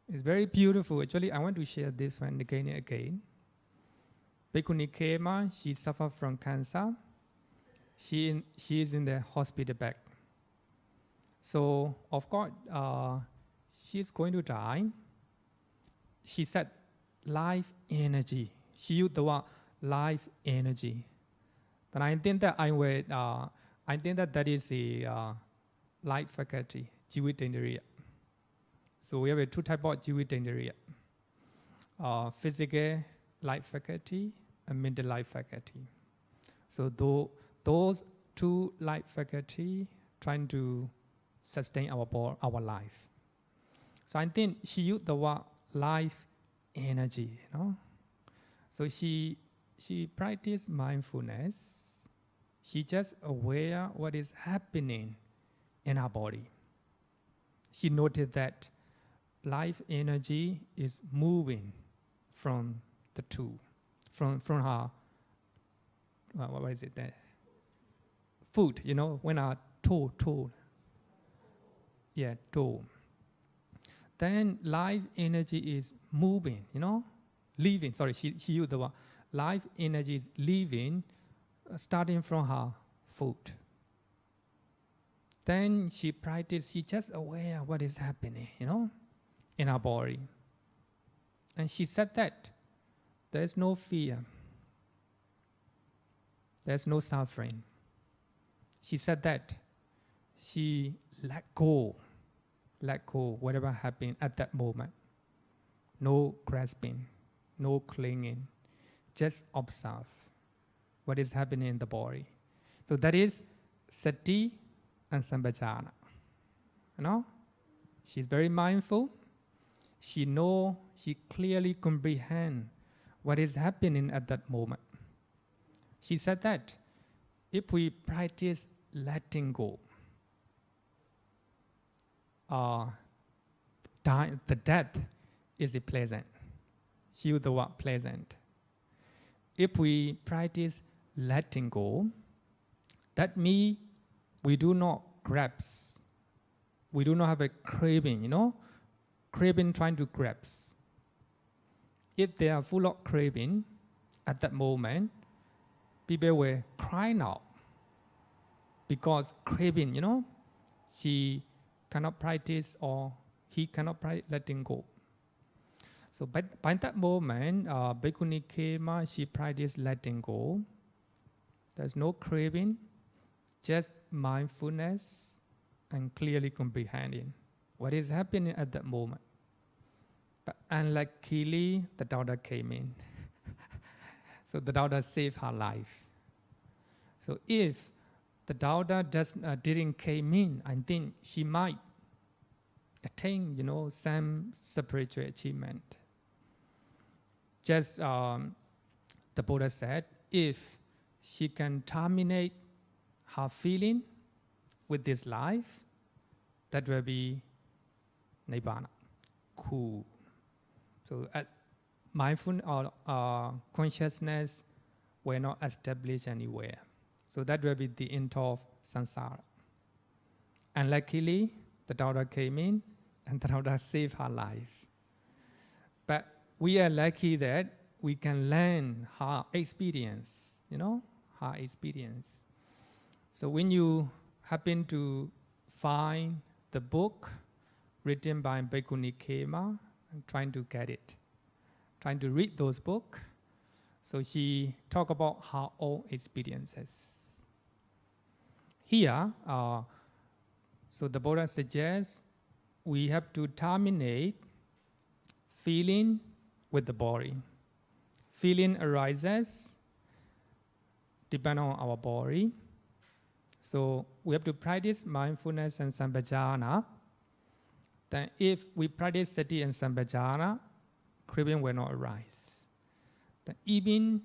[SPEAKER 1] It's very beautiful. Actually, I want to share this one again and again. Bhikkhuni Khema, she suffered from cancer. She is in the hospital bed. So, of course, she's going to die. She said, life energy. She used the word life energy. Then I think that I I think that is a light faculty, jiwitendriya. So we have two types of jiwitendriya. Physical light faculty and mental light faculty. So those two light faculty trying to sustain our life. So I think she used the word life energy, you know. So she practiced mindfulness. She just aware what is happening in her body. She noted that life energy is moving from the two, from her, what is it there? Foot, you know, when our toe. Yeah, toe. Then life energy is moving, you know, leaving. Sorry, she used the word. Life energy is leaving, starting from her foot. Then she practiced, she just aware what is happening, you know, in her body. And she said that there is no fear. There's no suffering. She said that she let go whatever happened at that moment. No grasping, no clinging, just observe what is happening in the body. So that is sati and sampajana. You know, she's very mindful. She clearly comprehend what is happening at that moment. She said that if we practice letting go, the death is pleasant. She used the word pleasant. If we practice letting go, that means we do not grasp. We do not have a craving, you know, craving trying to grasp. If they are full of craving at that moment, people will cry out because craving, you know, she cannot practice or he cannot practice letting go. So by that moment, Bhikkhuni Khema, she practiced letting go. There's no craving, just mindfulness and clearly comprehending what is happening at that moment. But unluckily, the daughter came in. So the daughter saved her life. So if the daughter didn't came in, I think she might attain, you know, some spiritual achievement. Just the Buddha said, if she can terminate her feeling with this life, that will be nibbana, cool. So mindfulness or consciousness were not established anywhere. So that will be the end of samsara. And luckily, the daughter came in and the daughter saved her life. But we are lucky that we can learn her experience, you know, her experience. So when you happen to find the book written by Bhikkhuni Khema, I'm trying to get it, trying to read those books. So she talked about her own experiences. Here, so the Buddha suggests we have to terminate feeling with the body. Feeling arises depending on our body. So we have to practice mindfulness and sampajana. Then if we practice sati and sampajana, craving will not arise. Then even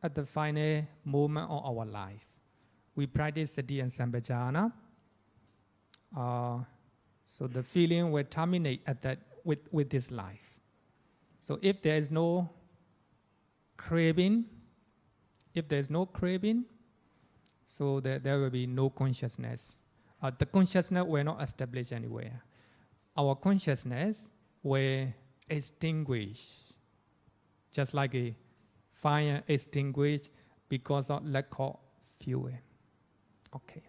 [SPEAKER 1] at the final moment of our life, we practice sati and sampajana. So the feeling will terminate at that with this life. So if there is no craving, so there will be no consciousness. The consciousness will not establish anywhere. Our consciousness will extinguish, just like a fire extinguished because of lack of fuel. Okay.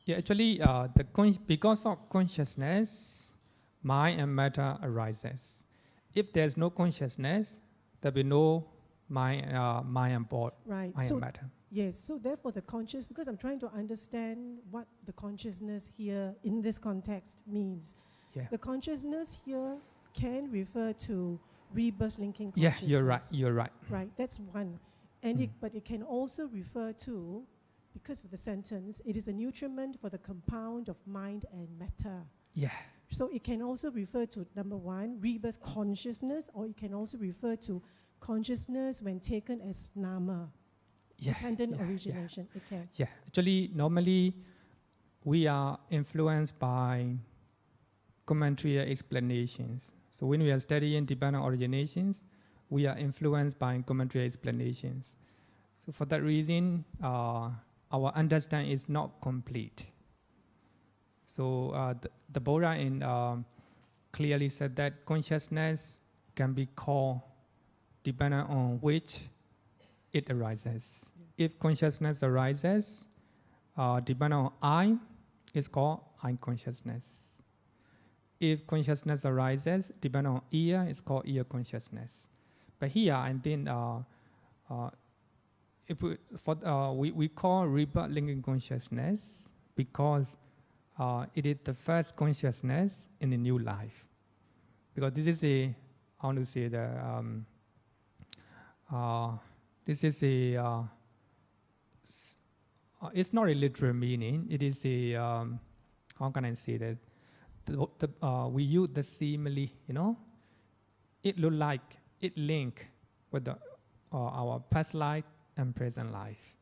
[SPEAKER 1] Yeah, actually, because of consciousness, mind and matter arises. If there's no consciousness, there will be no mind and body,
[SPEAKER 6] right.
[SPEAKER 1] mind and matter.
[SPEAKER 6] Yes, so therefore the conscious, because I'm trying to understand what the consciousness here in this context means.
[SPEAKER 1] Yeah.
[SPEAKER 6] The consciousness here can refer to rebirth linking consciousness.
[SPEAKER 1] Yeah, you're right.
[SPEAKER 6] Right, that's one. And but it can also refer to, because of the sentence, it is a nutriment for the compound of mind and matter.
[SPEAKER 1] Yeah.
[SPEAKER 6] So it can also refer to, number one, rebirth consciousness, or it can also refer to consciousness when taken as nama, dependent origination. It can.
[SPEAKER 1] Yeah, actually, normally we are influenced by commentary explanations. So when we are studying dependent originations, we are influenced by commentary explanations. So for that reason, our understanding is not complete. So the Buddha clearly said that consciousness can be called dependent on which it arises. If consciousness arises, dependent on I, it's called I consciousness. If consciousness arises, dependent on ear, it's called ear consciousness. But here, I think if we call rebirth linking consciousness because it is the first consciousness in a new life. Because this is a, I want to say this is a, it's not a literal meaning. It is a, how can I say that? We use the simile, you know. It look like it link with our past life and present life.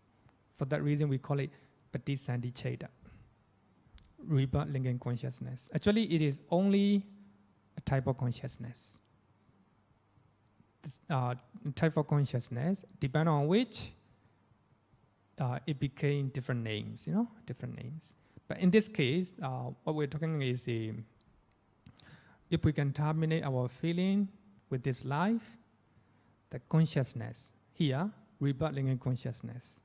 [SPEAKER 1] For that reason, we call it patisandiccheda, rebirth linking consciousness. Actually, it is only a type of consciousness. This, type of consciousness, depending on which it became different names, you know, different names. But in this case, what we're talking is if we can terminate our feeling with this life, the consciousness here, rebirth linking consciousness,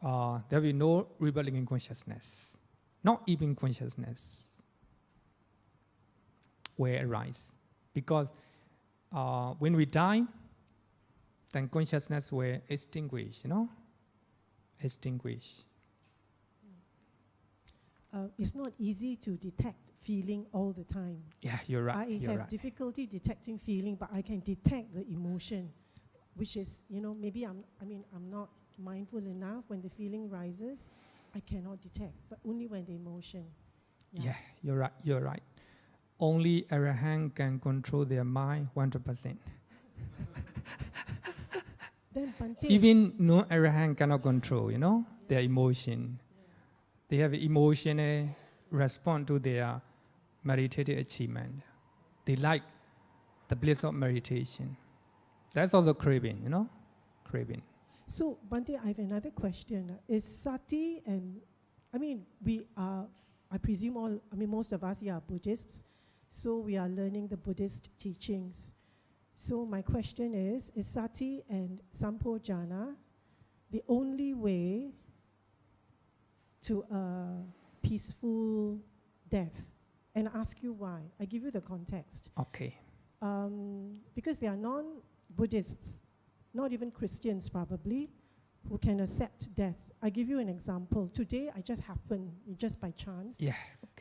[SPEAKER 1] there will be no rebirth linking consciousness, not even consciousness will arise. Because when we die, then consciousness will extinguish, you know, extinguish.
[SPEAKER 6] It's not easy to detect feeling all the time.
[SPEAKER 1] Yeah, you're right.
[SPEAKER 6] I have difficulty detecting feeling, but I can detect the emotion, which is, you know, maybe I'm not mindful enough. When the feeling rises, I cannot detect, but only when the emotion.
[SPEAKER 1] Yeah, you're right. You're right. Only Arahant can control their mind 100%.
[SPEAKER 6] Then Bhante,
[SPEAKER 1] even no Arahant cannot control, you know, their emotion. They have emotional response to their meditative achievement. They like the bliss of meditation. That's also craving, you know, craving.
[SPEAKER 6] So, Bhante, I have another question. Is sati and, I presume most of us here are Buddhists, so we are learning the Buddhist teachings. So my question is sati and sampojana the only way to a peaceful death? And ask you why. I give you the context.
[SPEAKER 1] Okay.
[SPEAKER 6] Because they are non-Buddhists, not even Christians probably, who can accept death. I give you an example. Today, I just happened, just by chance,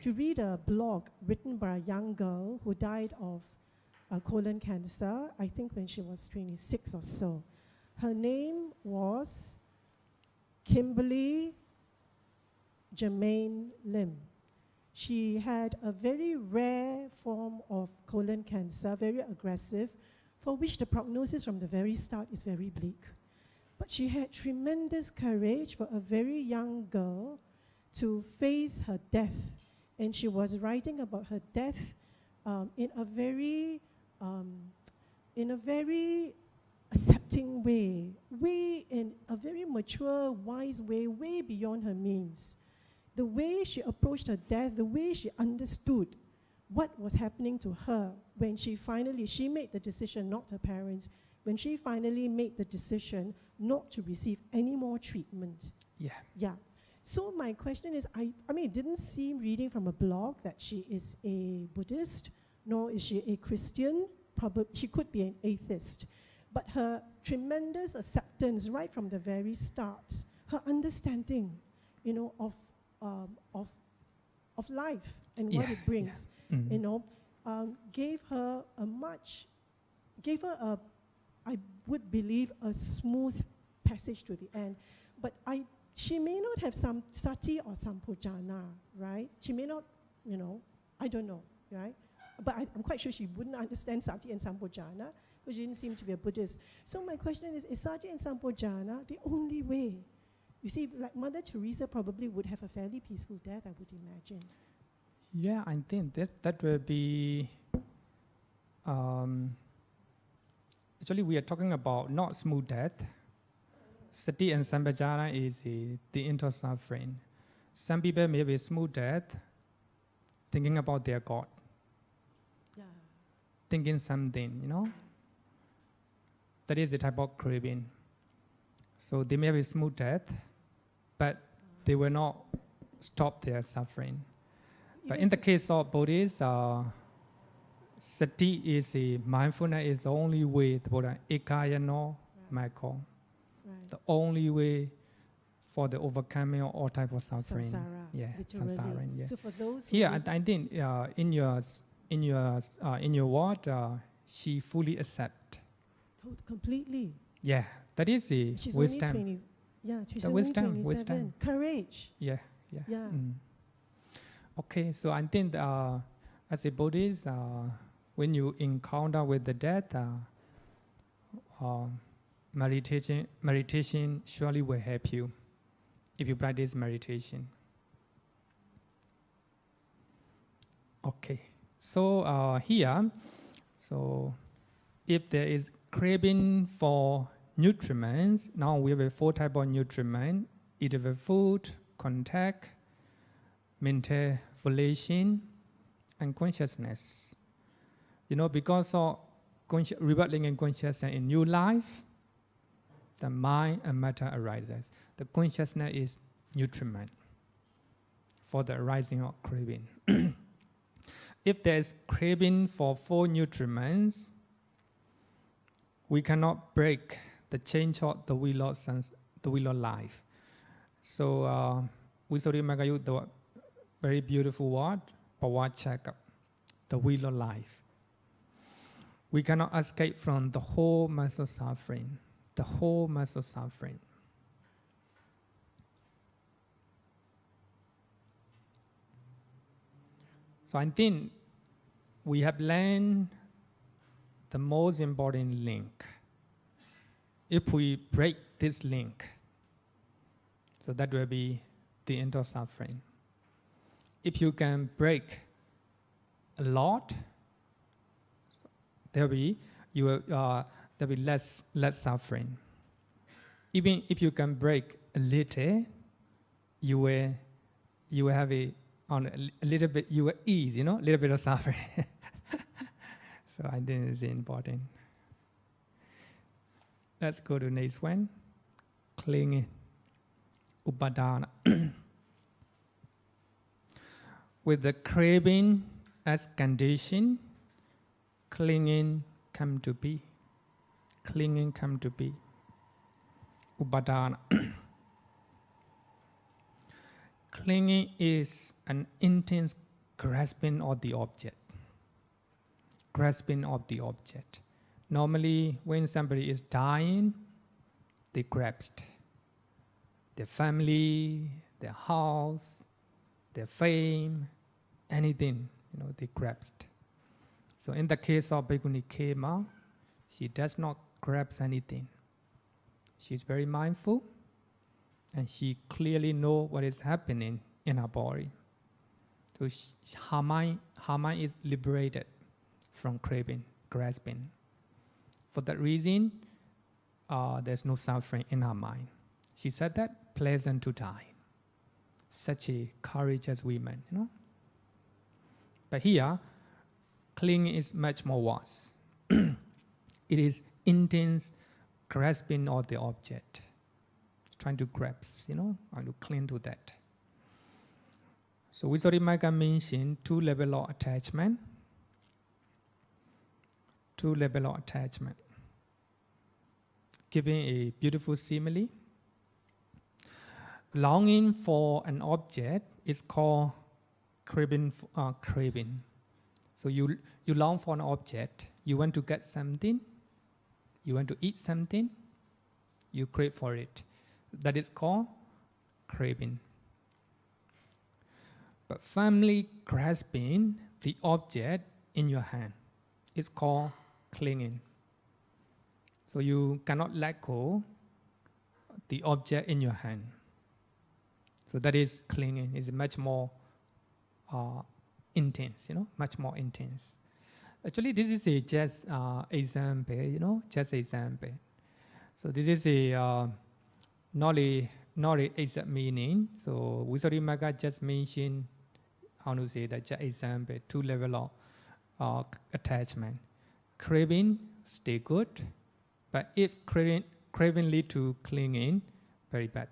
[SPEAKER 6] to read a blog written by a young girl who died of colon cancer, I think when she was 26 or so. Her name was Kimberly Jermaine Lim. She had a very rare form of colon cancer, very aggressive, for which the prognosis from the very start is very bleak. But she had tremendous courage for a very young girl to face her death. And she was writing about her death in a very accepting way, in a very mature, wise way, way beyond her means. The way she approached her death, the way she understood what was happening to her when she made the decision, not her parents, when she finally made the decision not to receive any more treatment.
[SPEAKER 1] Yeah.
[SPEAKER 6] Yeah. So my question is, I mean, it didn't seem reading from a blog that she is a Buddhist, nor is she a Christian. Probably she could be an atheist. But her tremendous acceptance right from the very start, her understanding, you know, of life and what it brings, you know, gave her I would believe, a smooth passage to the end. But she may not have some sati or sampujana, right? She may not, you know, I don't know, right? But I'm quite sure she wouldn't understand sati and sampujana because she didn't seem to be a Buddhist. So my question is sati and sampujana the only way? You see, like Mother Teresa probably would have a fairly peaceful death, I would imagine.
[SPEAKER 1] Yeah, I think that will be... actually, we are talking about not smooth death. Sati and sampajana is the end of suffering. Some people may be smooth death, thinking about their God, thinking something, you know. That is the type of craving. So they may have a smooth death, but they will not stop their suffering. But in the case of Buddhists, sati is mindfulness is the only way, the Buddha ekayano might call. The only way for the overcoming of all type of suffering.
[SPEAKER 6] Samsara,
[SPEAKER 1] yeah,
[SPEAKER 6] literally.
[SPEAKER 1] samsara. Yeah.
[SPEAKER 6] So for those
[SPEAKER 1] here, I think in your word, she fully accept.
[SPEAKER 6] Completely.
[SPEAKER 1] Yeah, that is the
[SPEAKER 6] she's
[SPEAKER 1] wisdom.
[SPEAKER 6] Only 20, she's
[SPEAKER 1] the
[SPEAKER 6] only
[SPEAKER 1] wisdom,
[SPEAKER 6] 27.
[SPEAKER 1] wisdom.
[SPEAKER 6] Courage.
[SPEAKER 1] Yeah.
[SPEAKER 6] Mm.
[SPEAKER 1] Okay, so I think as a Buddhist, when you encounter with the death, meditation surely will help you if you practice meditation. Okay, so here, so if there is craving for nutriments, now we have 4 types of nutriments: eatable food, contact, mental volition, and consciousness. You know, because of rebirthing and consciousness in new life, the mind and matter arises. The consciousness is nutriment for the arising of craving. If there is craving for 4 nutriments, we cannot break the change of the wheel of sense, the wheel of life. So we saw the very beautiful word, pawachaka, the wheel of life. We cannot escape from the whole mass of suffering, the whole mass of suffering. So I think we have learned the most important link. If we break this link, so that will be the end of suffering. If you can break a lot, there'll be less suffering. Even if you can break a little, you will have a little bit. You will ease, you know, a little bit of suffering. So I think it's important. Let's go to the next one. Clinging, upādāna. With the craving as condition, clinging come to be. Clinging come to be. Upādāna. Clinging is an intense grasping of the object. Grasping of the object. Normally, when somebody is dying, they grasp their family, their house, their fame, anything, you know, they grasped. So in the case of Bhikkhuni Khema, she does not grasp anything. She's very mindful, and she clearly knows what is happening in her body. So her mind is liberated from craving, grasping. For that reason, there's no suffering in her mind. She said that, pleasant to die. Such a courageous woman, you know. But here, clinging is much more worse. It is intense grasping of the object, trying to grasp, and to cling to that. So Visuddhimagga mentioned 2 levels of attachment. 2 levels of attachment. Giving a beautiful simile. Longing for an object is called craving. So you long for an object. You want to get something. You want to eat something. You crave for it. That is called craving. But firmly grasping the object in your hand is called clinging. So you cannot let go the object in your hand. So that is clinging. It's much more intense, much more intense. Actually, this is a just example, just example. So this is a not a exact meaning. So Visuddhimagga just mentioned, how to say that, just example, 2 levels of attachment. Craving, stay good. But if craving lead to clinging, very bad.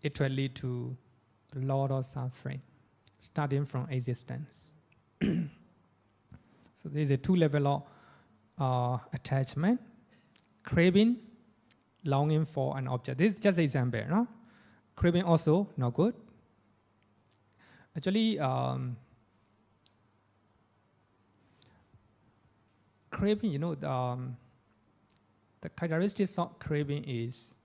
[SPEAKER 1] It will lead to a lot of suffering, starting from existence. So there is a 2 levels of attachment. Craving, longing for an object. This is just an example, no? Craving also not good. Actually, craving, the characteristics of craving is,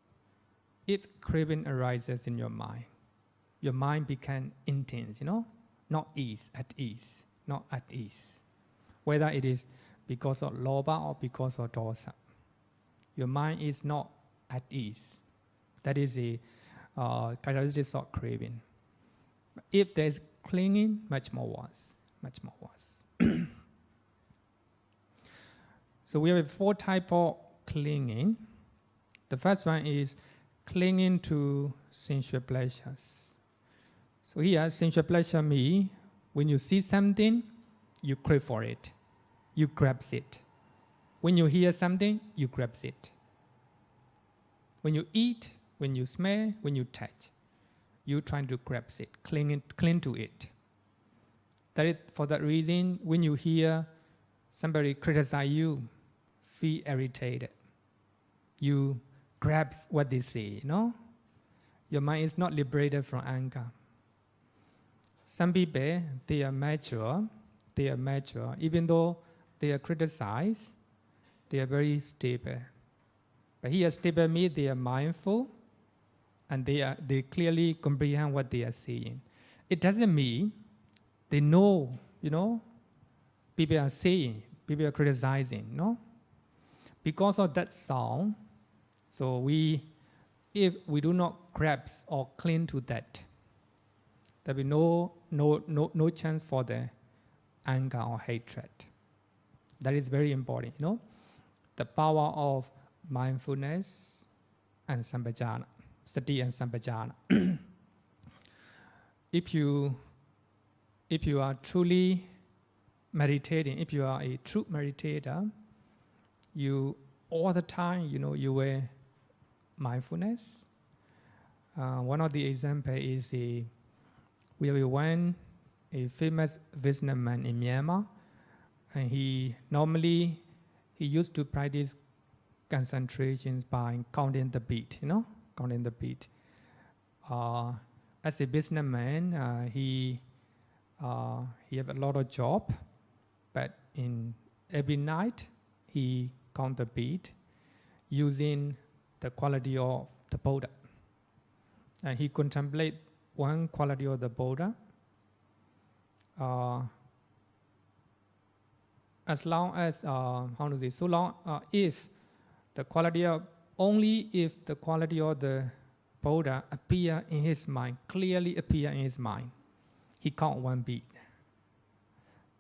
[SPEAKER 1] if craving arises in your mind becomes intense, not at ease. Whether it is because of lobha or because of dosa. Your mind is not at ease. That is a characteristic of craving. If there is clinging, much more worse. So we have 4 types of clinging. The first one is clinging to sensual pleasures. So here, sensual pleasure means when you see something, you crave for it. You grasp it. When you hear something, you grasp it. When you eat, when you smell, when you touch, you trying to grasp it, cling to it. That is, for that reason, when you hear somebody criticize you, feel irritated. You grasp what they say, Your mind is not liberated from anger. Some people, they are mature. Even though they are criticized, they are very stable. But here, stable means they are mindful, and they clearly comprehend what they are saying. It doesn't mean they know, people are saying, people are criticizing, Because of that sound, so if we do not grasp or cling to that, there will be no chance for the anger or hatred. That is very important, The power of mindfulness and sampajana, sati and sampajana. If you are truly meditating, if you are a true meditator, you all the time, you wear mindfulness. One of the examples is we have a famous businessman in Myanmar, and he used to practice concentrations by counting the beat, counting the beat. As a businessman, he have a lot of job, but in every night he count the beat using the quality of the Buddha. And he contemplate one quality of the Buddha. As long as, if the quality of, only if the quality of the Buddha appear in his mind, clearly appear in his mind, he count one beat.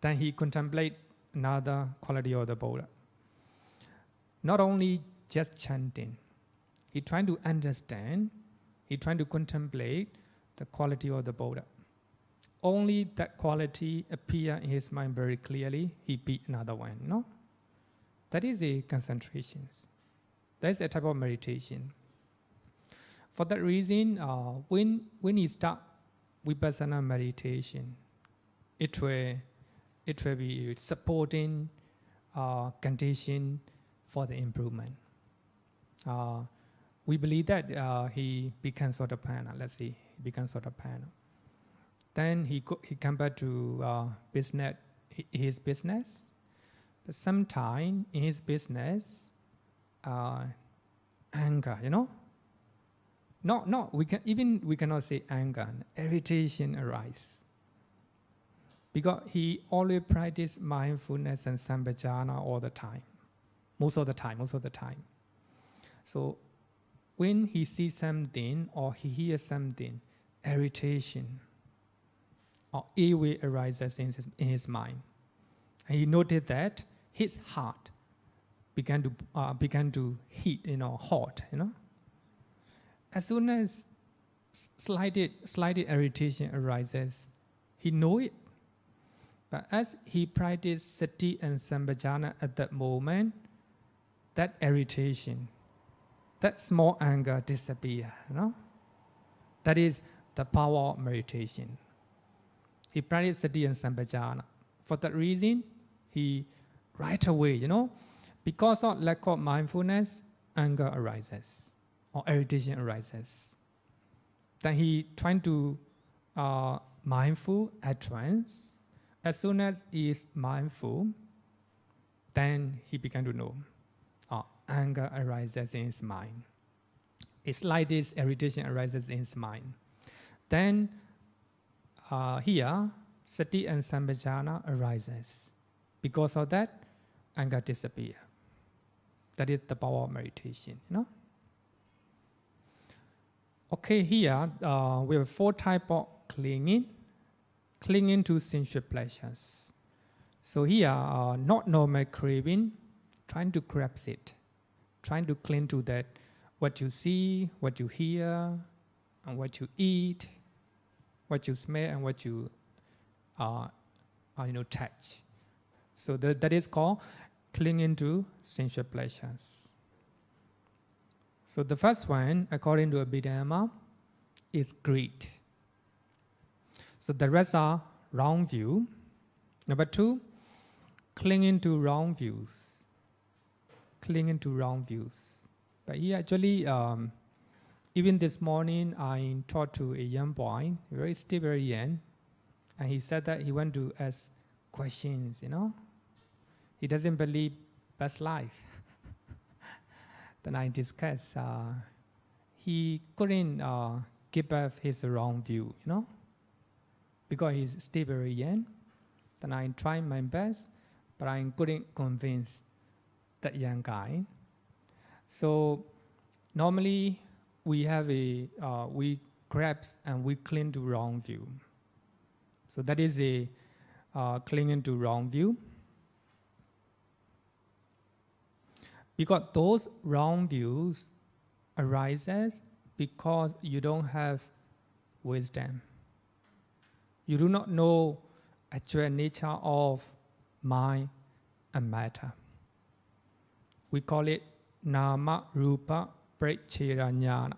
[SPEAKER 1] Then he contemplate another quality of the Buddha. Not only just chanting, he trying to understand, he trying to contemplate the quality of the Buddha. Only that quality appear in his mind very clearly, he beat another one, That is a concentration. That is a type of meditation. For that reason, when you start vipassana meditation, it will be supporting condition for the improvement. We believe that he becomes Sotapanna. Let's see, he becomes Sotapanna. Then he come back to his business. But sometime in his business, anger, we cannot say anger. Irritation arise. Because he always practice mindfulness and sampajana all the time. Most of the time. So when he sees something or he hears something, irritation or ill will arises in his mind. And he noted that his heart began to heat, hot, As soon as slight irritation arises, he know it. But as he practiced sati and sampajana at that moment, that irritation, that small anger disappears, That is the power of meditation. He practiced sati and sampajana. For that reason, he right away, because of lack of mindfulness, anger arises or irritation arises. Then he trying to mindful at once. As soon as he is mindful, then he began to know anger arises in his mind. A slightest irritation arises in his mind. Then here, sati and sampajana arises. Because of that, anger disappears. That is the power of meditation, Okay, here we have 4 types of clinging to sensual pleasures. So here, not normal craving, trying to grasp it, trying to cling to that, what you see, what you hear, and what you eat, what you smell, and what you touch. So that is called clinging to sensual pleasures. So the first one, according to Abhidhamma, is greed. So the rest are wrong view. Number 2, clinging to wrong views. But here actually, even this morning, I talked to a young boy, still very young, and he said that he want to ask questions, He doesn't believe past life. Then I discussed, he couldn't give up his wrong view, Because he's still very young. Then I tried my best, but I couldn't convince that young guy. So normally we have we grasp and we cling to wrong view. So that is a clinging to wrong view. Because those wrong views arises because you don't have wisdom. You do not know actual nature of mind and matter. We call it nama rupa preciranyana.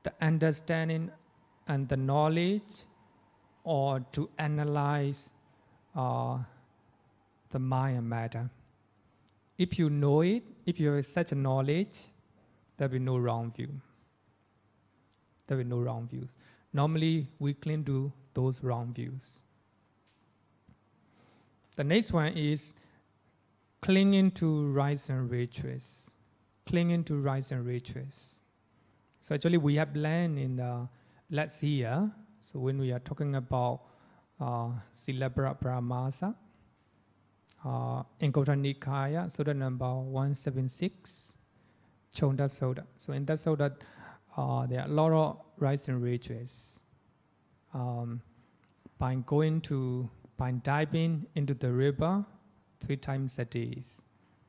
[SPEAKER 1] The understanding and the knowledge, or to analyze the mind and matter. If you know it, if you have such a knowledge, there will be no wrong view. There will be no wrong views. Normally, we cling to those wrong views. The next one is clinging to rights and rituals. Clinging to rights and rituals. So actually, we have learned in the last year. So when we are talking about Silabra Paramasa, in Anguttara Nikaya, Sutta number 176, Chonda Sutta. So in that Sutta, there are a lot of rites and rituals. By diving into the river 3 times a day,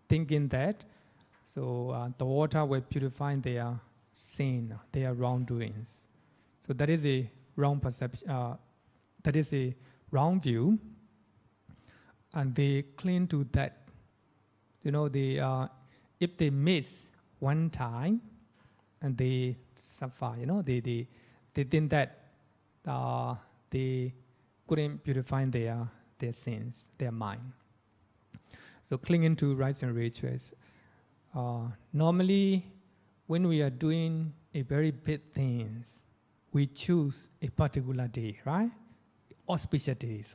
[SPEAKER 1] thinking that the water will purify their sin, their wrongdoings. So that is a wrong perception. That is a wrong view, and they cling to that. If they miss one time, and they suffer, they think that they couldn't purify their sins, their mind. So clinging to rites and rituals. Normally, when we are doing a very big things, we choose a particular day, right? Auspicious days.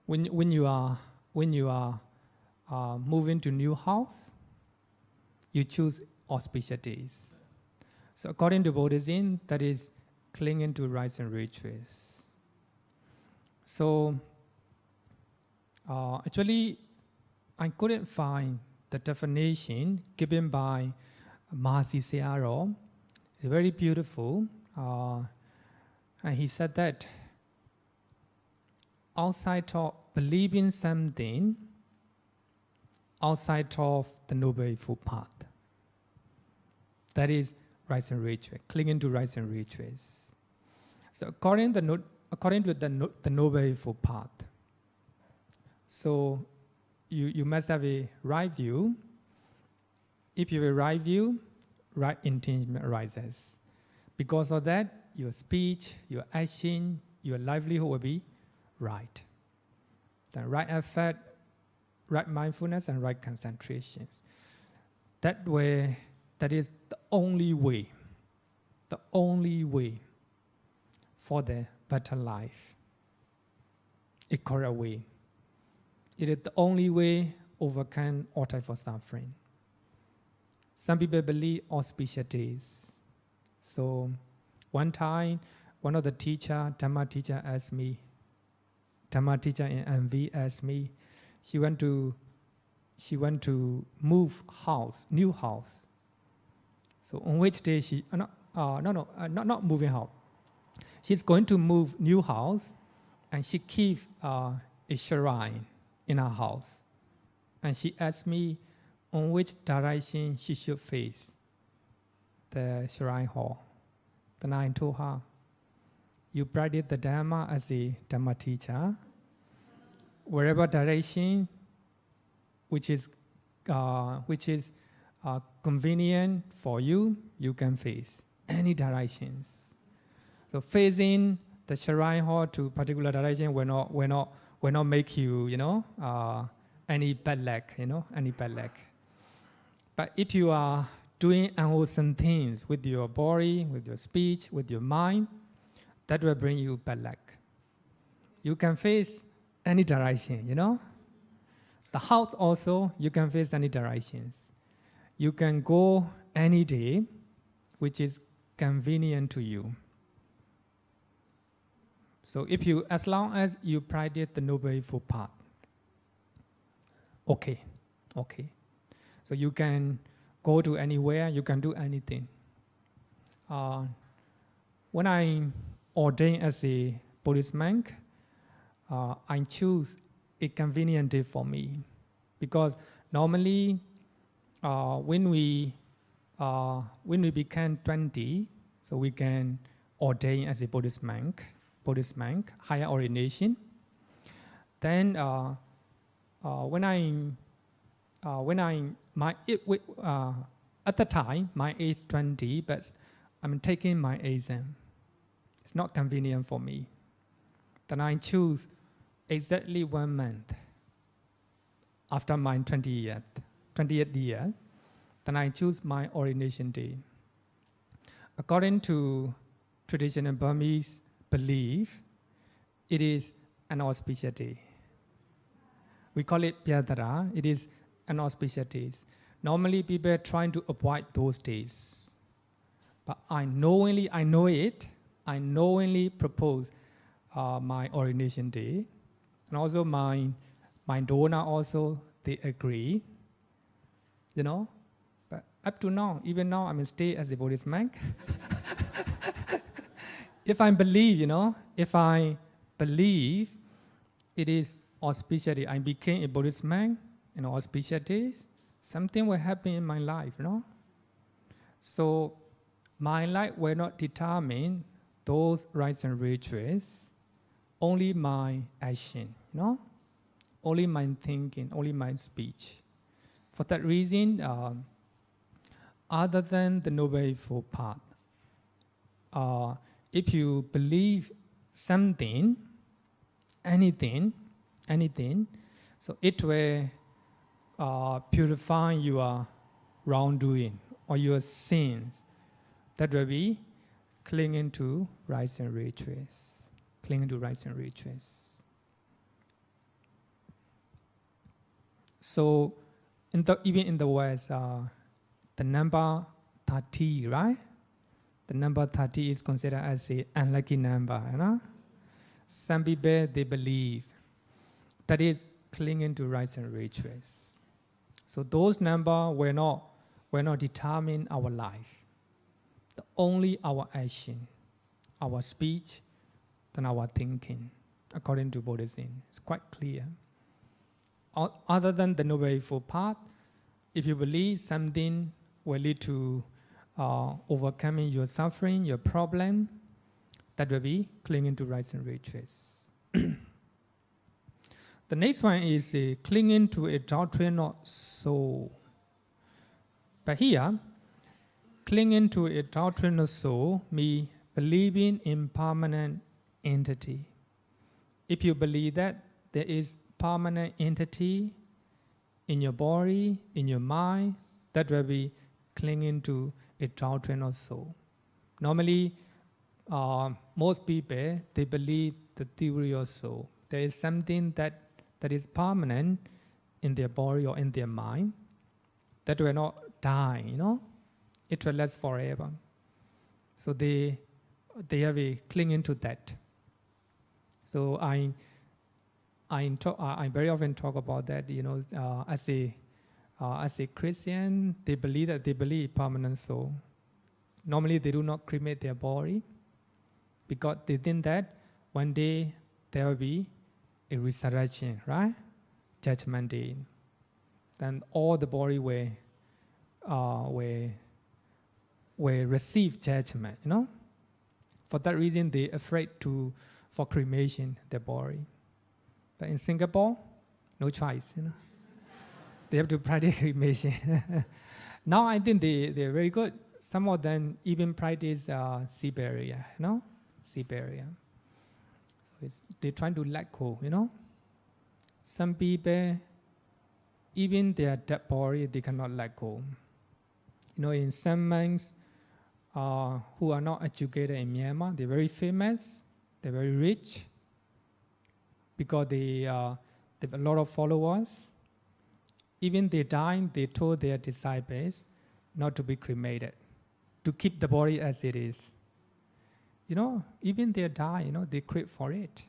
[SPEAKER 1] When you are moving to new house, you choose auspicious days. So according to Buddhism, that is clinging to rites and rituals. So actually, I couldn't find the definition given by Mahasi Sayadaw. Very beautiful. And he said that outside of believing something, outside of the Noble Eightfold Path, that is rites and rituals, clinging to rites and rituals. So according to the Noble Eightfold Path, so you must have a right view. If you have a right view, right intention arises. Because of that, your speech, your action, your livelihood will be right. The right effort, right mindfulness, and right concentrations. That way, that is the only way for the better life. A correct way. It is the only way overcome all type of suffering. Some people believe auspicious days. So one time, one of the Dhamma teacher asked me, Dhamma teacher in MV asked me, she went to move house, new house. So on which day she, not moving house. She's going to move new house, and she keep a shrine in her house. And she asked me on which direction she should face the shrine hall. Then I told her, you practice the Dhamma as a Dhamma teacher. Wherever direction which is convenient for you, you can face any directions. So facing the shrine hall to particular direction will not make you, any bad luck, any bad luck. But if you are doing unwholesome things with your body, with your speech, with your mind, that will bring you bad luck. You can face any direction, The house also, you can face any directions. You can go any day, which is convenient to you. So as long as you practice the Noble Eightfold Path, okay. So you can go to anywhere, you can do anything. When I ordained as a Buddhist monk, I choose a convenient day for me, because normally when we become 20, so we can ordain as a Buddhist monk, higher ordination. Then at the time, my age 20, but I'm taking my exam. It's not convenient for me. Then I choose exactly 1 month after my 20th year. Then I choose my ordination day. According to traditional Burmese belief, it is an auspicious day. We call it Pyadara. It is an auspicious day. Normally, people are trying to avoid those days. But I knowingly propose my ordination day. And also my donor also, they agree. But up to now, even now, I'm stay as a Buddhist monk. If I believe it is auspicious day, I became a Buddhist monk, auspicious days, something will happen in my life, So my life will not determine those rites and rituals, only my action, only my thinking, only my speech. For that reason, other than the Noble Eightfold Path, if you believe something, anything, so it will purify your wrongdoing or your sins. That will be clinging to rights and rituals. Clinging to rights and rituals. So, even in the West, the number 30, right? The number 30 is considered as an unlucky number, you know? Some people, they believe that is clinging to rights and rituals. So those numbers will not determine our life. Only our action, our speech, and our thinking, according to Buddhism. It's quite clear. Other than the Noble Eightfold Path, if you believe something will lead to overcoming your suffering, your problem, that will be clinging to rights and rituals. The next one is clinging to a doctrinal soul. But here, clinging to a doctrinal soul means believing in permanent entity. If you believe that there is permanent entity in your body, in your mind, that will be clinging to a doctrinal soul. Normally, most people, they believe the theory of soul. There is something that is permanent in their body or in their mind that will not die, you know. It will last forever. So they have a clinging to that. So I very often talk about that, you know, as a Christian, they believe permanent soul. Normally, they do not cremate their body because they think that one day there will be a resurrection, right? Judgment day. Then all the body will receive judgment, you know. For that reason, they're afraid for cremation their body. But in Singapore, no choice, you know. They have to practice cremation. Now I think they're very good. Some of them even practice sea burial, you know, sea burial. So they're trying to let go, you know. Some people, even their dead body, they cannot let go. You know, in some monks who are not educated in Myanmar, they're very famous, they're very rich, because they have a lot of followers. Even they dying, they told their disciples not to be cremated, to keep the body as it is. You know, even they die, you know, they crave for it.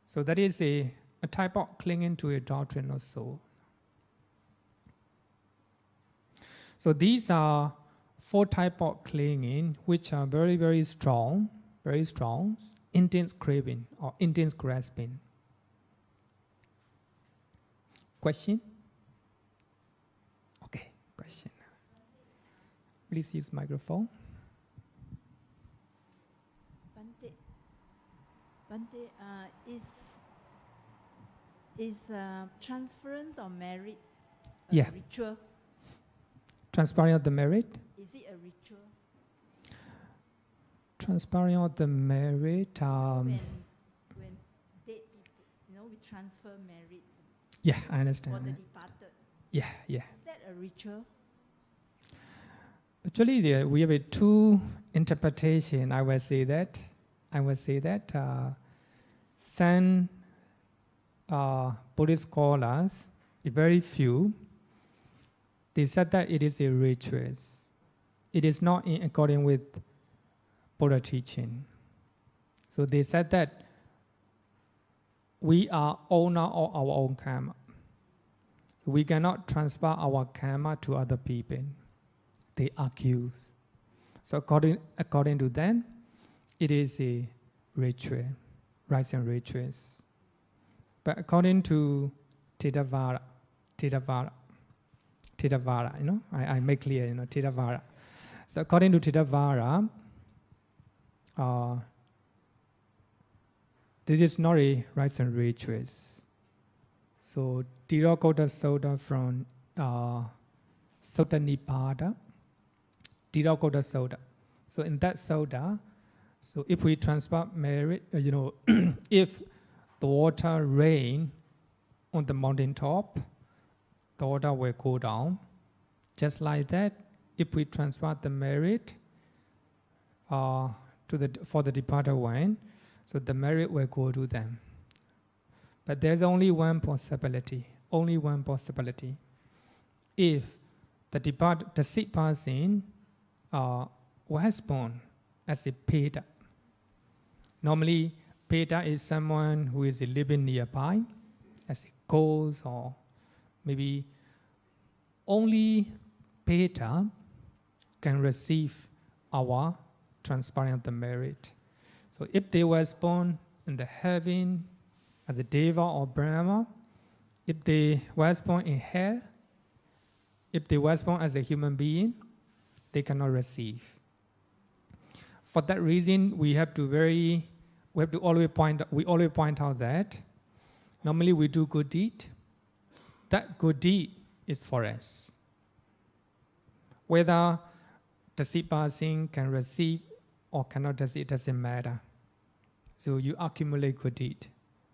[SPEAKER 1] So that is a type of clinging to a doctrinal soul. So these are 4 types of clinging, which are very, very strong, intense craving or intense grasping. Question? Okay, question. Please use microphone.
[SPEAKER 7] Bhante, is transference or merit a ritual?
[SPEAKER 1] Transferring of the merit?
[SPEAKER 7] Is it a ritual?
[SPEAKER 1] Transferring of the merit.
[SPEAKER 7] When dead people, you know, we transfer merit.
[SPEAKER 1] Yeah, I understand.
[SPEAKER 7] For the departed.
[SPEAKER 1] Yeah.
[SPEAKER 7] Is that a ritual?
[SPEAKER 1] Actually, we have 2 interpretations. I will say that. Some Buddhist scholars, very few, they said that it is a ritual. It is not in accordance with Buddha teaching. So they said that we are owner of our own karma. We cannot transfer our karma to other people. They accuse. So according to them, it is a ritual, rites and rituals. But according to Theravada, you know, I make clear, you know, Theravada. So according to Theravada, this is not a rites and rituals. So Tirokota Sutta from Sutta Nipada, Tirakoda soda. So in that soda, so if we transfer merit, if the water rain on the mountain top, the water will go down. Just like that, if we transfer the merit for the departed one, so the merit will go to them. But there's only one possibility. Only one possibility. If the sick person was born as a peta. Normally, peta is someone who is living nearby, as a ghost, or maybe only peta can receive our transferring of the merit. So if they were born in the heaven as a deva or brahma, if they were born in hell, if they were born as a human being, they cannot receive. For that reason, we always point out that normally we do good deed. That good deed is for us. Whether the sick person can receive or cannot receive, it doesn't matter. So you accumulate good deed.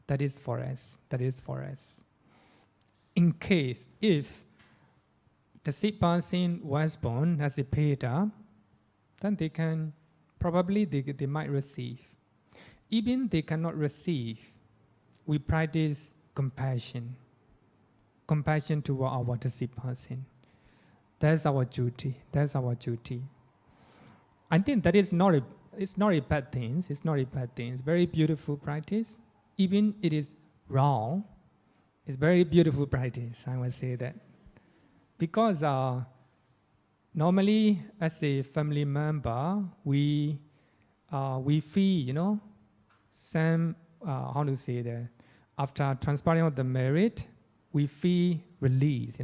[SPEAKER 1] That is for us. That is for us. In case if the sick person was born as a peta, then they can probably they might receive. Even they cannot receive, we practice compassion. Compassion toward our sick person. That's our duty. That's our duty. I think that it's not a bad thing. It's not a bad thing. It's very beautiful practice. Even it is wrong, it's very beautiful practice. I would say that. Because normally, as a family member, we feel, some, how to say that, after transferring of the merit, we feel release,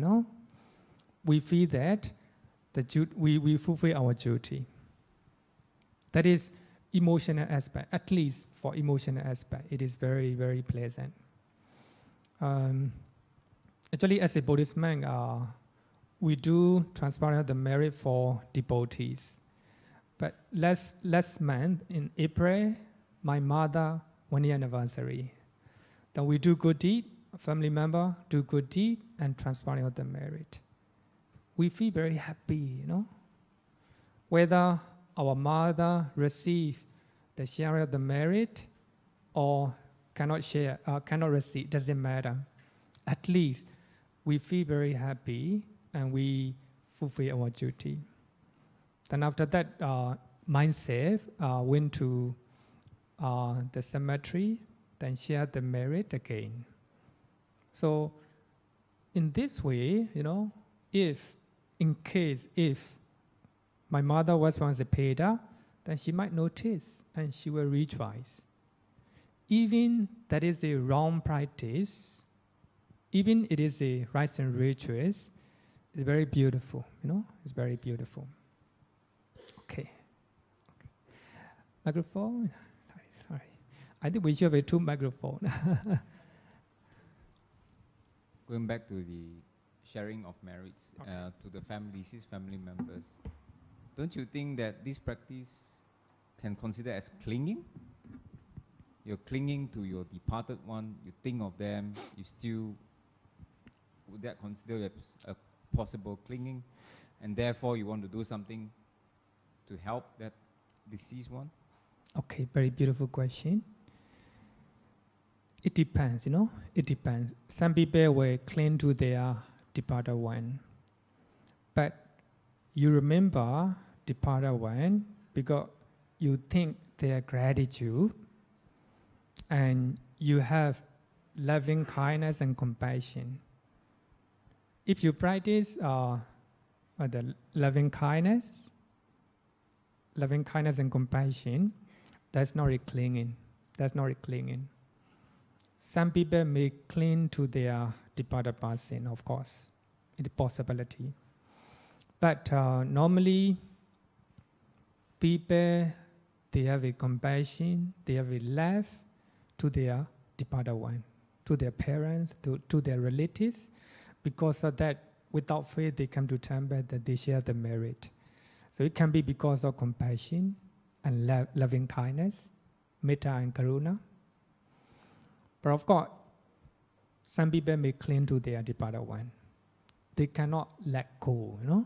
[SPEAKER 1] We feel that we fulfill our duty. That is emotional aspect, at least for emotional aspect, it is very, very pleasant. Actually, as a Buddhist monk, we do transfer the merit for devotees. But last month, in April, my mother 1 year anniversary. Then we do good deed, a family member do good deed and transferring of the merit. We feel very happy, Whether our mother receive the share of the merit or cannot receive, doesn't matter. At least we feel very happy and we fulfill our duty. Then after that, myself went to the cemetery, then share the merit again. So in this way, if my mother was once a peta, then she might notice and she will rejoice. Even that is a wrong practice, even it is a rites and rituals, it's very beautiful, it's very beautiful. Okay. Microphone? Sorry. I think we should have 2 microphones.
[SPEAKER 4] Going back to the sharing of merits to the deceased family members, don't you think that this practice can consider as clinging? You're clinging to your departed one, you think of them, would that consider a possible clinging? And therefore you want to do something to help that deceased one?
[SPEAKER 1] Okay, very beautiful question. It depends, it depends. Some people will cling to their departed one. But you remember departed one because you think their gratitude and you have loving kindness and compassion. If you practice the loving kindness and compassion, that's not a clinging. That's not a clinging. Some people may cling to their departed person, of course. It's a possibility. But normally, people, they have a compassion, they have a love to their departed one, to their parents, to their relatives. Because of that, without faith, they come to temple that they share the merit. So it can be because of compassion and loving kindness, metta and karuna. But of course, some people may cling to their Dipada one. They cannot let go, you know?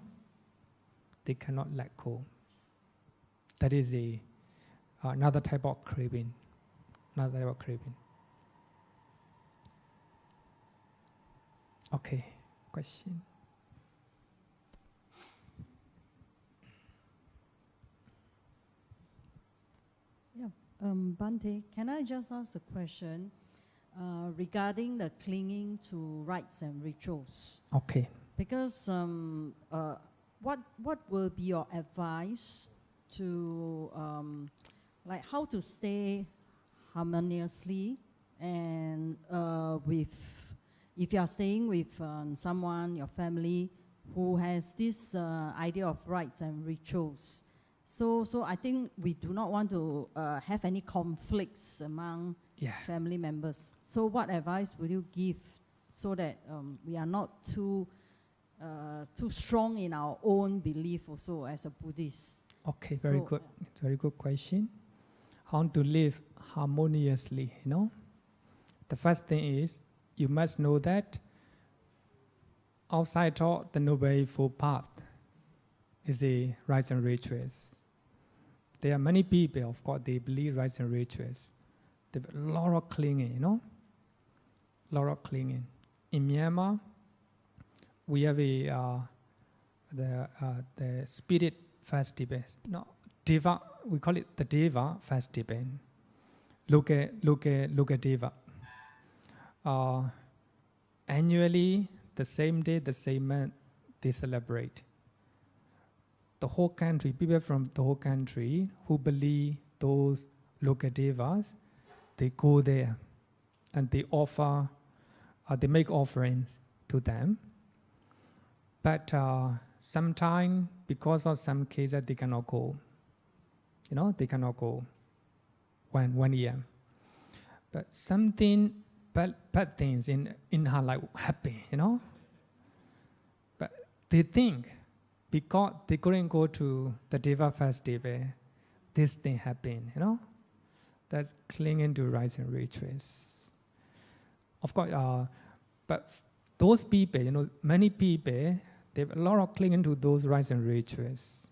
[SPEAKER 1] They cannot let go. That is another type of craving. Another type of craving. Okay, question.
[SPEAKER 8] Yeah, Bhante, can I just ask a question regarding the clinging to rites and rituals?
[SPEAKER 1] Okay.
[SPEAKER 8] Because what will be your advice to like how to stay harmoniously and with if you are staying with someone, your family, who has this idea of rites and rituals. So I think we do not want to have any conflicts among family members. So what advice would you give so that we are not too strong in our own belief also as a Buddhist?
[SPEAKER 1] Okay, very good. It's a very good question. How to live harmoniously, you know? The first thing is, you must know that outside of the Noble Eightfold Path is the rites and rituals. There are many people, of course, they believe rites and rituals. They have a lot of clinging, you know? A lot of clinging. In Myanmar, we have the spirit festival. No, Deva, we call it the Deva festival. Loka Deva. Annually, the same day, the same month, they celebrate. The whole country, people from the whole country who believe those Loka Devas, they go there and they offer, they make offerings to them. But sometimes, because of some cases, they cannot go. You know, they cannot go 1 year. But something bad things in her life happen, you know. But they think because they couldn't go to the Deva festival, this thing happened, you know. That's clinging to rites and rituals. Of course, but those people, you know, many people, they have a lot of clinging to those rites and rituals.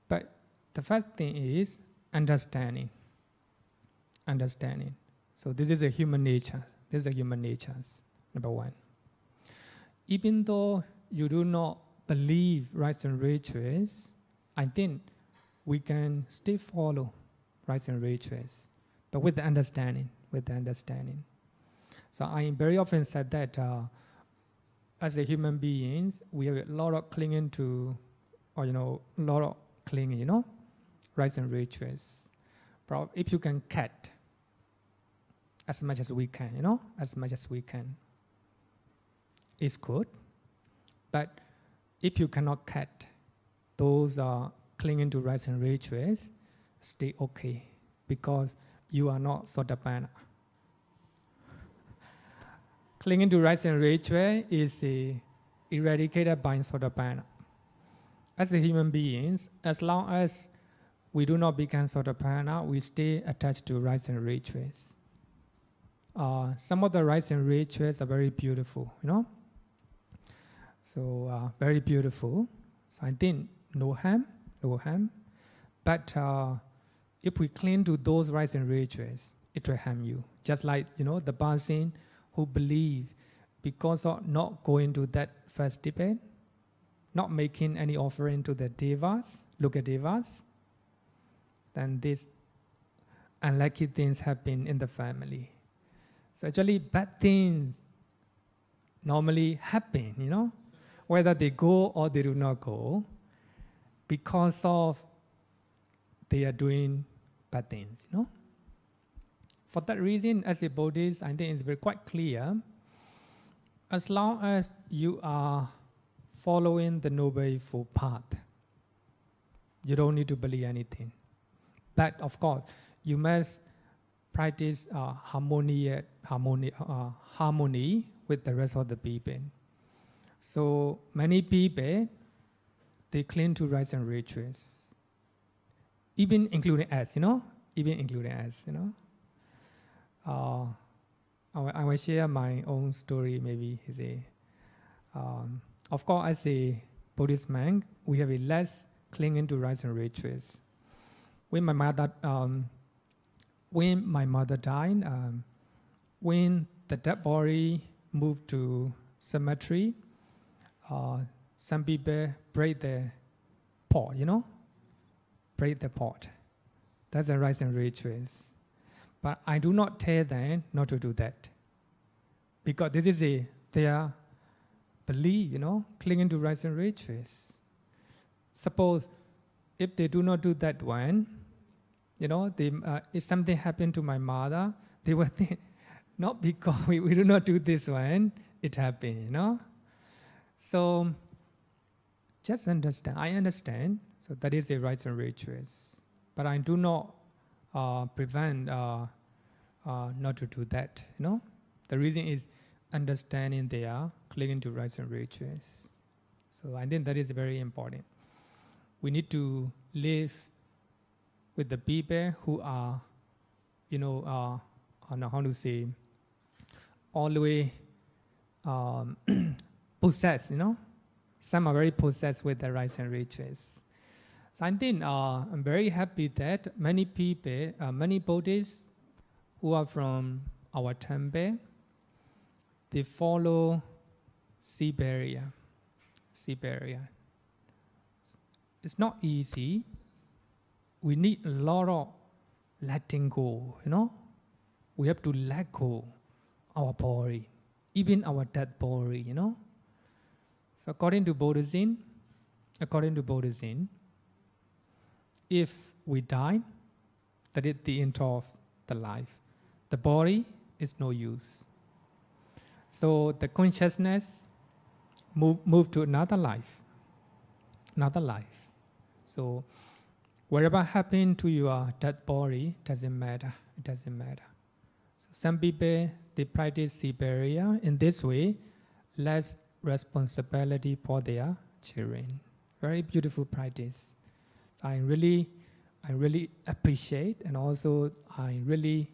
[SPEAKER 1] But the first thing is understanding. Understanding. So this is a human nature. This is a human nature, number one. Even though you do not believe rites and rituals, I think we can still follow rites and rituals, but with the understanding, So I very often said that as a human beings, we have a lot of clinging to, or you know, a lot of clinging, you know, rites and rituals. But if you can cut as much as we can, you know, as much as we can, it's good. But if you cannot cut those clinging to rites and rituals, stay okay, because you are not Sotapanna. Clinging to rites and rituals is eradicated by Sotapanna. As a human beings, as long as we do not become Sotapanna, we stay attached to rites and rituals. Some of the rites and rituals are very beautiful, you know. So very beautiful. So I think no harm. But if we cling to those rites and rituals, it will harm you. Just like, you know, the Bhante who believe because of not going to that festival, not making any offering to the devas, Loka Devas, then these unlucky things happen in the family. So actually bad things normally happen, you know, whether they go or they do not go, because of they are doing bad things, you know. For that reason, as a Buddhist, I think it's very quite clear, as long as you are following the Noble Eightfold Path, you don't need to believe anything. But of course, you must practice harmony with the rest of the people. So many people, they cling to rice and rituals. Even including us, Even including us, I will share my own story, maybe. Of course, as a Buddhist monk, we have a less clinging to rites and rituals. When my mother died, when the dead body moved to cemetery, some people break the pot, break the pot. That's the rites and rituals. But I do not tell them not to do that, because this is their belief, clinging to rites and rituals. Suppose if they do not do that one, if something happened to my mother, they will think, not because we do not do this one, it happened, So just understand. I understand. So that is the rites and rituals. But I do not prevent not to do that. The reason is understanding they are clinging to rites and rituals. So I think that is very important. We need to live with the people who are, I don't know how to say, always possessed. Some are very possessed with the rites and rituals. So I think I'm very happy that many people, many Buddhists who are from our temple, they follow Siberia. It's not easy. We need a lot of letting go, We have to let go our body, even our dead body, So according to Buddhism, if we die, that is the end of the life. The body is no use. So the consciousness move to another life. So whatever happened to your dead body doesn't matter. It doesn't matter. So some people, they practice Siberia in this way, less responsibility for their children. Very beautiful practice. I really appreciate, and also I really,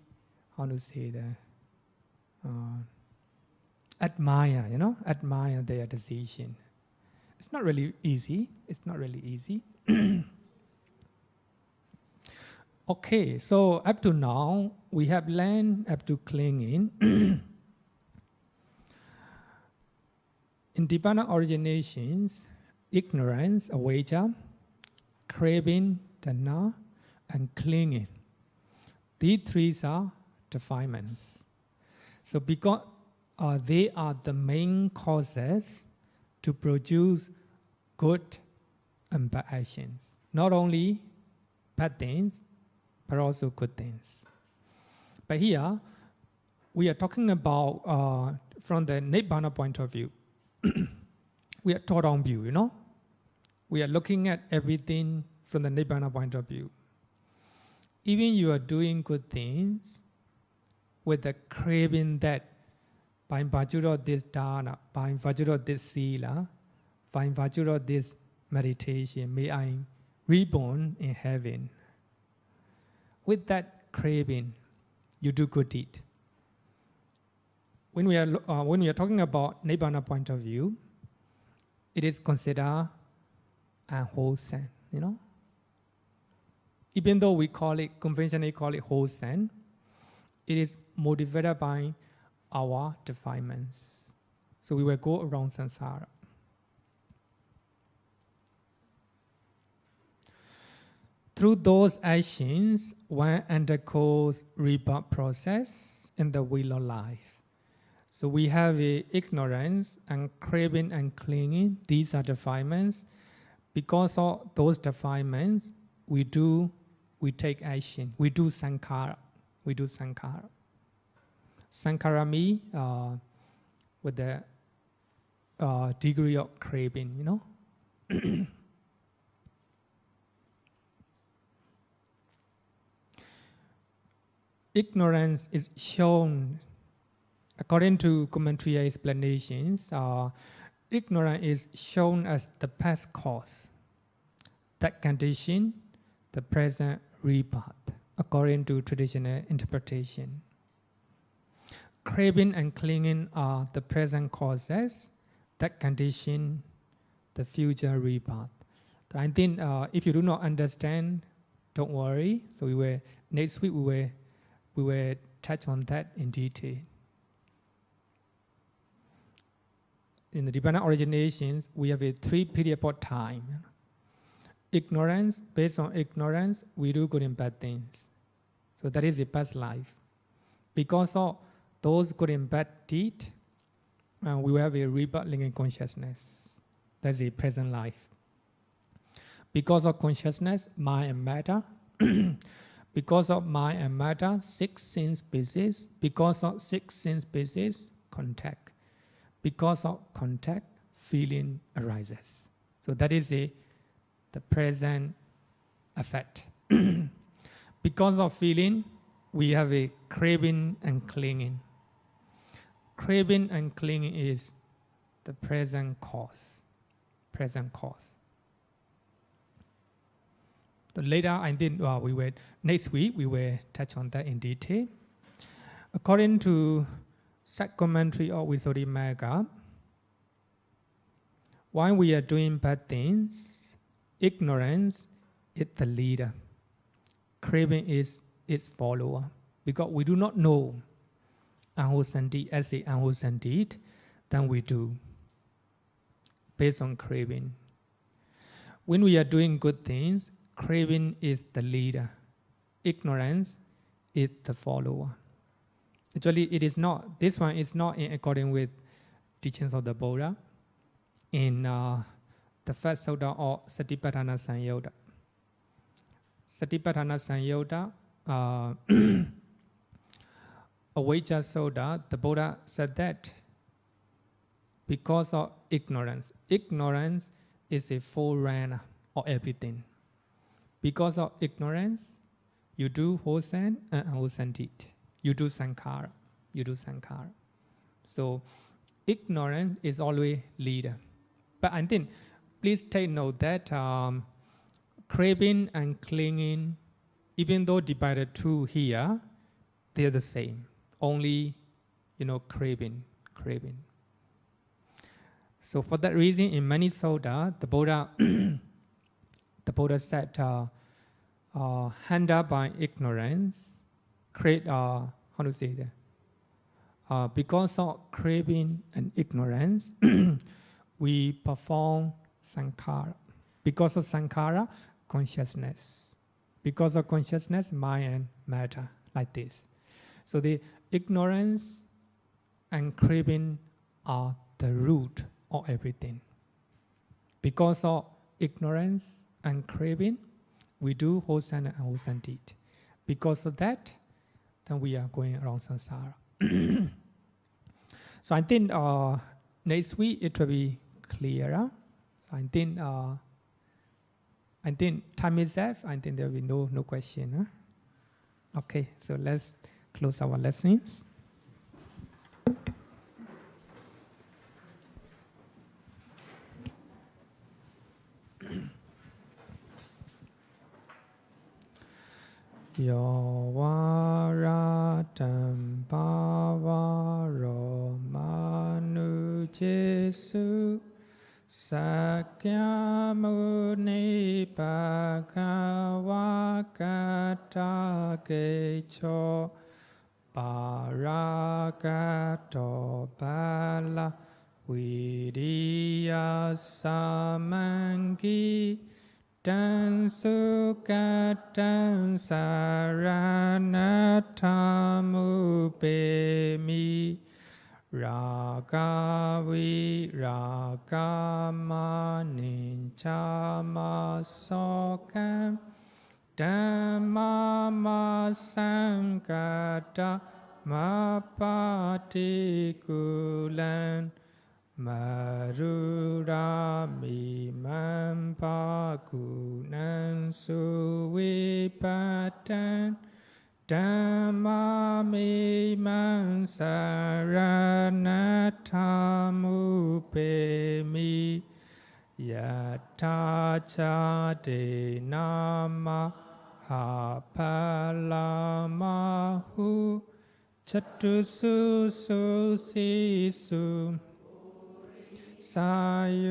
[SPEAKER 1] admire their decision. It's not really easy. Okay, so up to now, we have learned up to clinging. In Nibbana originations, ignorance, avijja, craving, taṇhā, and clinging. These three are defilements. So because they are the main causes to produce good and bad actions. Not only bad things, but also good things. But here, we are talking about, from the Nibbana point of view, we are top-down view, We are looking at everything from the Nibbana point of view. Even you are doing good things with the craving that by virtue of this dana, by virtue of this sila, by virtue of this meditation, may I reborn in heaven. With that craving, you do good deed. When we are talking about Nibbana point of view, it is considered unwholesome, Even though we conventionally call it wholesome, it is motivated by our defilements. So we will go around samsara. Through those actions, one undergoes rebirth process in the wheel of life. So we have ignorance and craving and clinging. These are defilements. Because of those defilements, we take action. We do sankhara. Sankhara means with the degree of craving, Ignorance is shown, according to commentary explanations, ignorance is shown as the past cause. that condition the present rebirth, according to traditional interpretation. Craving and clinging are the present causes that condition the future rebirth. I think if you do not understand, don't worry. So next week we will touch on that in detail. In the dependent originations, we have a 3 period of time. Ignorance, based on ignorance, we do good and bad things. So that is a past life. Because of those good and bad deeds, we will have a rebirth in consciousness. That's the present life. Because of consciousness, mind and matter. Because of mind and matter, 6 sense bases. Because of 6 sense bases, contact. Because of contact, feeling arises. So that is the present effect. Because of feeling, we have a craving and clinging. Craving and clinging is the present cause. Present cause. So later, I think next week we will touch on that in detail. According to Sat commentary of Visuddhimagga, while we are doing bad things, ignorance is the leader. Craving is its follower. Because we do not know unwholesome deed as a unwholesome deed, then we do, based on craving. When we are doing good things, craving is the leader. Ignorance is the follower. Actually, it is not. This one is not in accordance with teachings of the Buddha. In the first sutta of Satipatthana Samyutta. Satipatthana Samyutta, Avijja Sutta, the Buddha said that because of ignorance, ignorance is a forerunner of everything. Because of ignorance, you do wholesome and unwholesome deed. You do sankhara. You do sankhara. So ignorance is always leader. But I think, please take note that craving and clinging, even though divided two here, they are the same. Only, craving. So for that reason, in many sutta, the Buddha said, hindered by ignorance, because of craving and ignorance, we perform sankhara. Because of sankhara, consciousness. Because of consciousness, mind and matter, like this. So the ignorance and craving are the root of everything. Because of ignorance and craving, we do wholesome and unwholesome deed. Because of that, then we are going around samsara. So I think next week it will be clearer. So I think time is up. I think there will be no question. Huh? Okay, so let's close our lessons. Yo varatam pavaro manu jesu sakyamuni bhagavakata kecho paragato bala viriya samangi Dan sukatan saranatamu bemi ragavi ragamaninchama sokam dhammama samgata mapatikulan Marurami mampagunan suwipatan Dhammami mansaranatamu bemi Yata chade nama ha palamahu chatusu su sisu sayugesu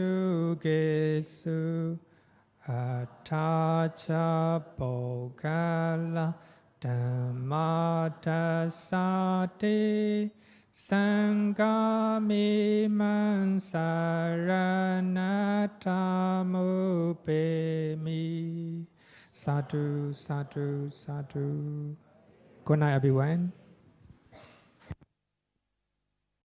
[SPEAKER 1] atacha bogala dhammata sate Sangame mansaranatamupe. Sadhu, sadhu, sadhu. Good night, everyone.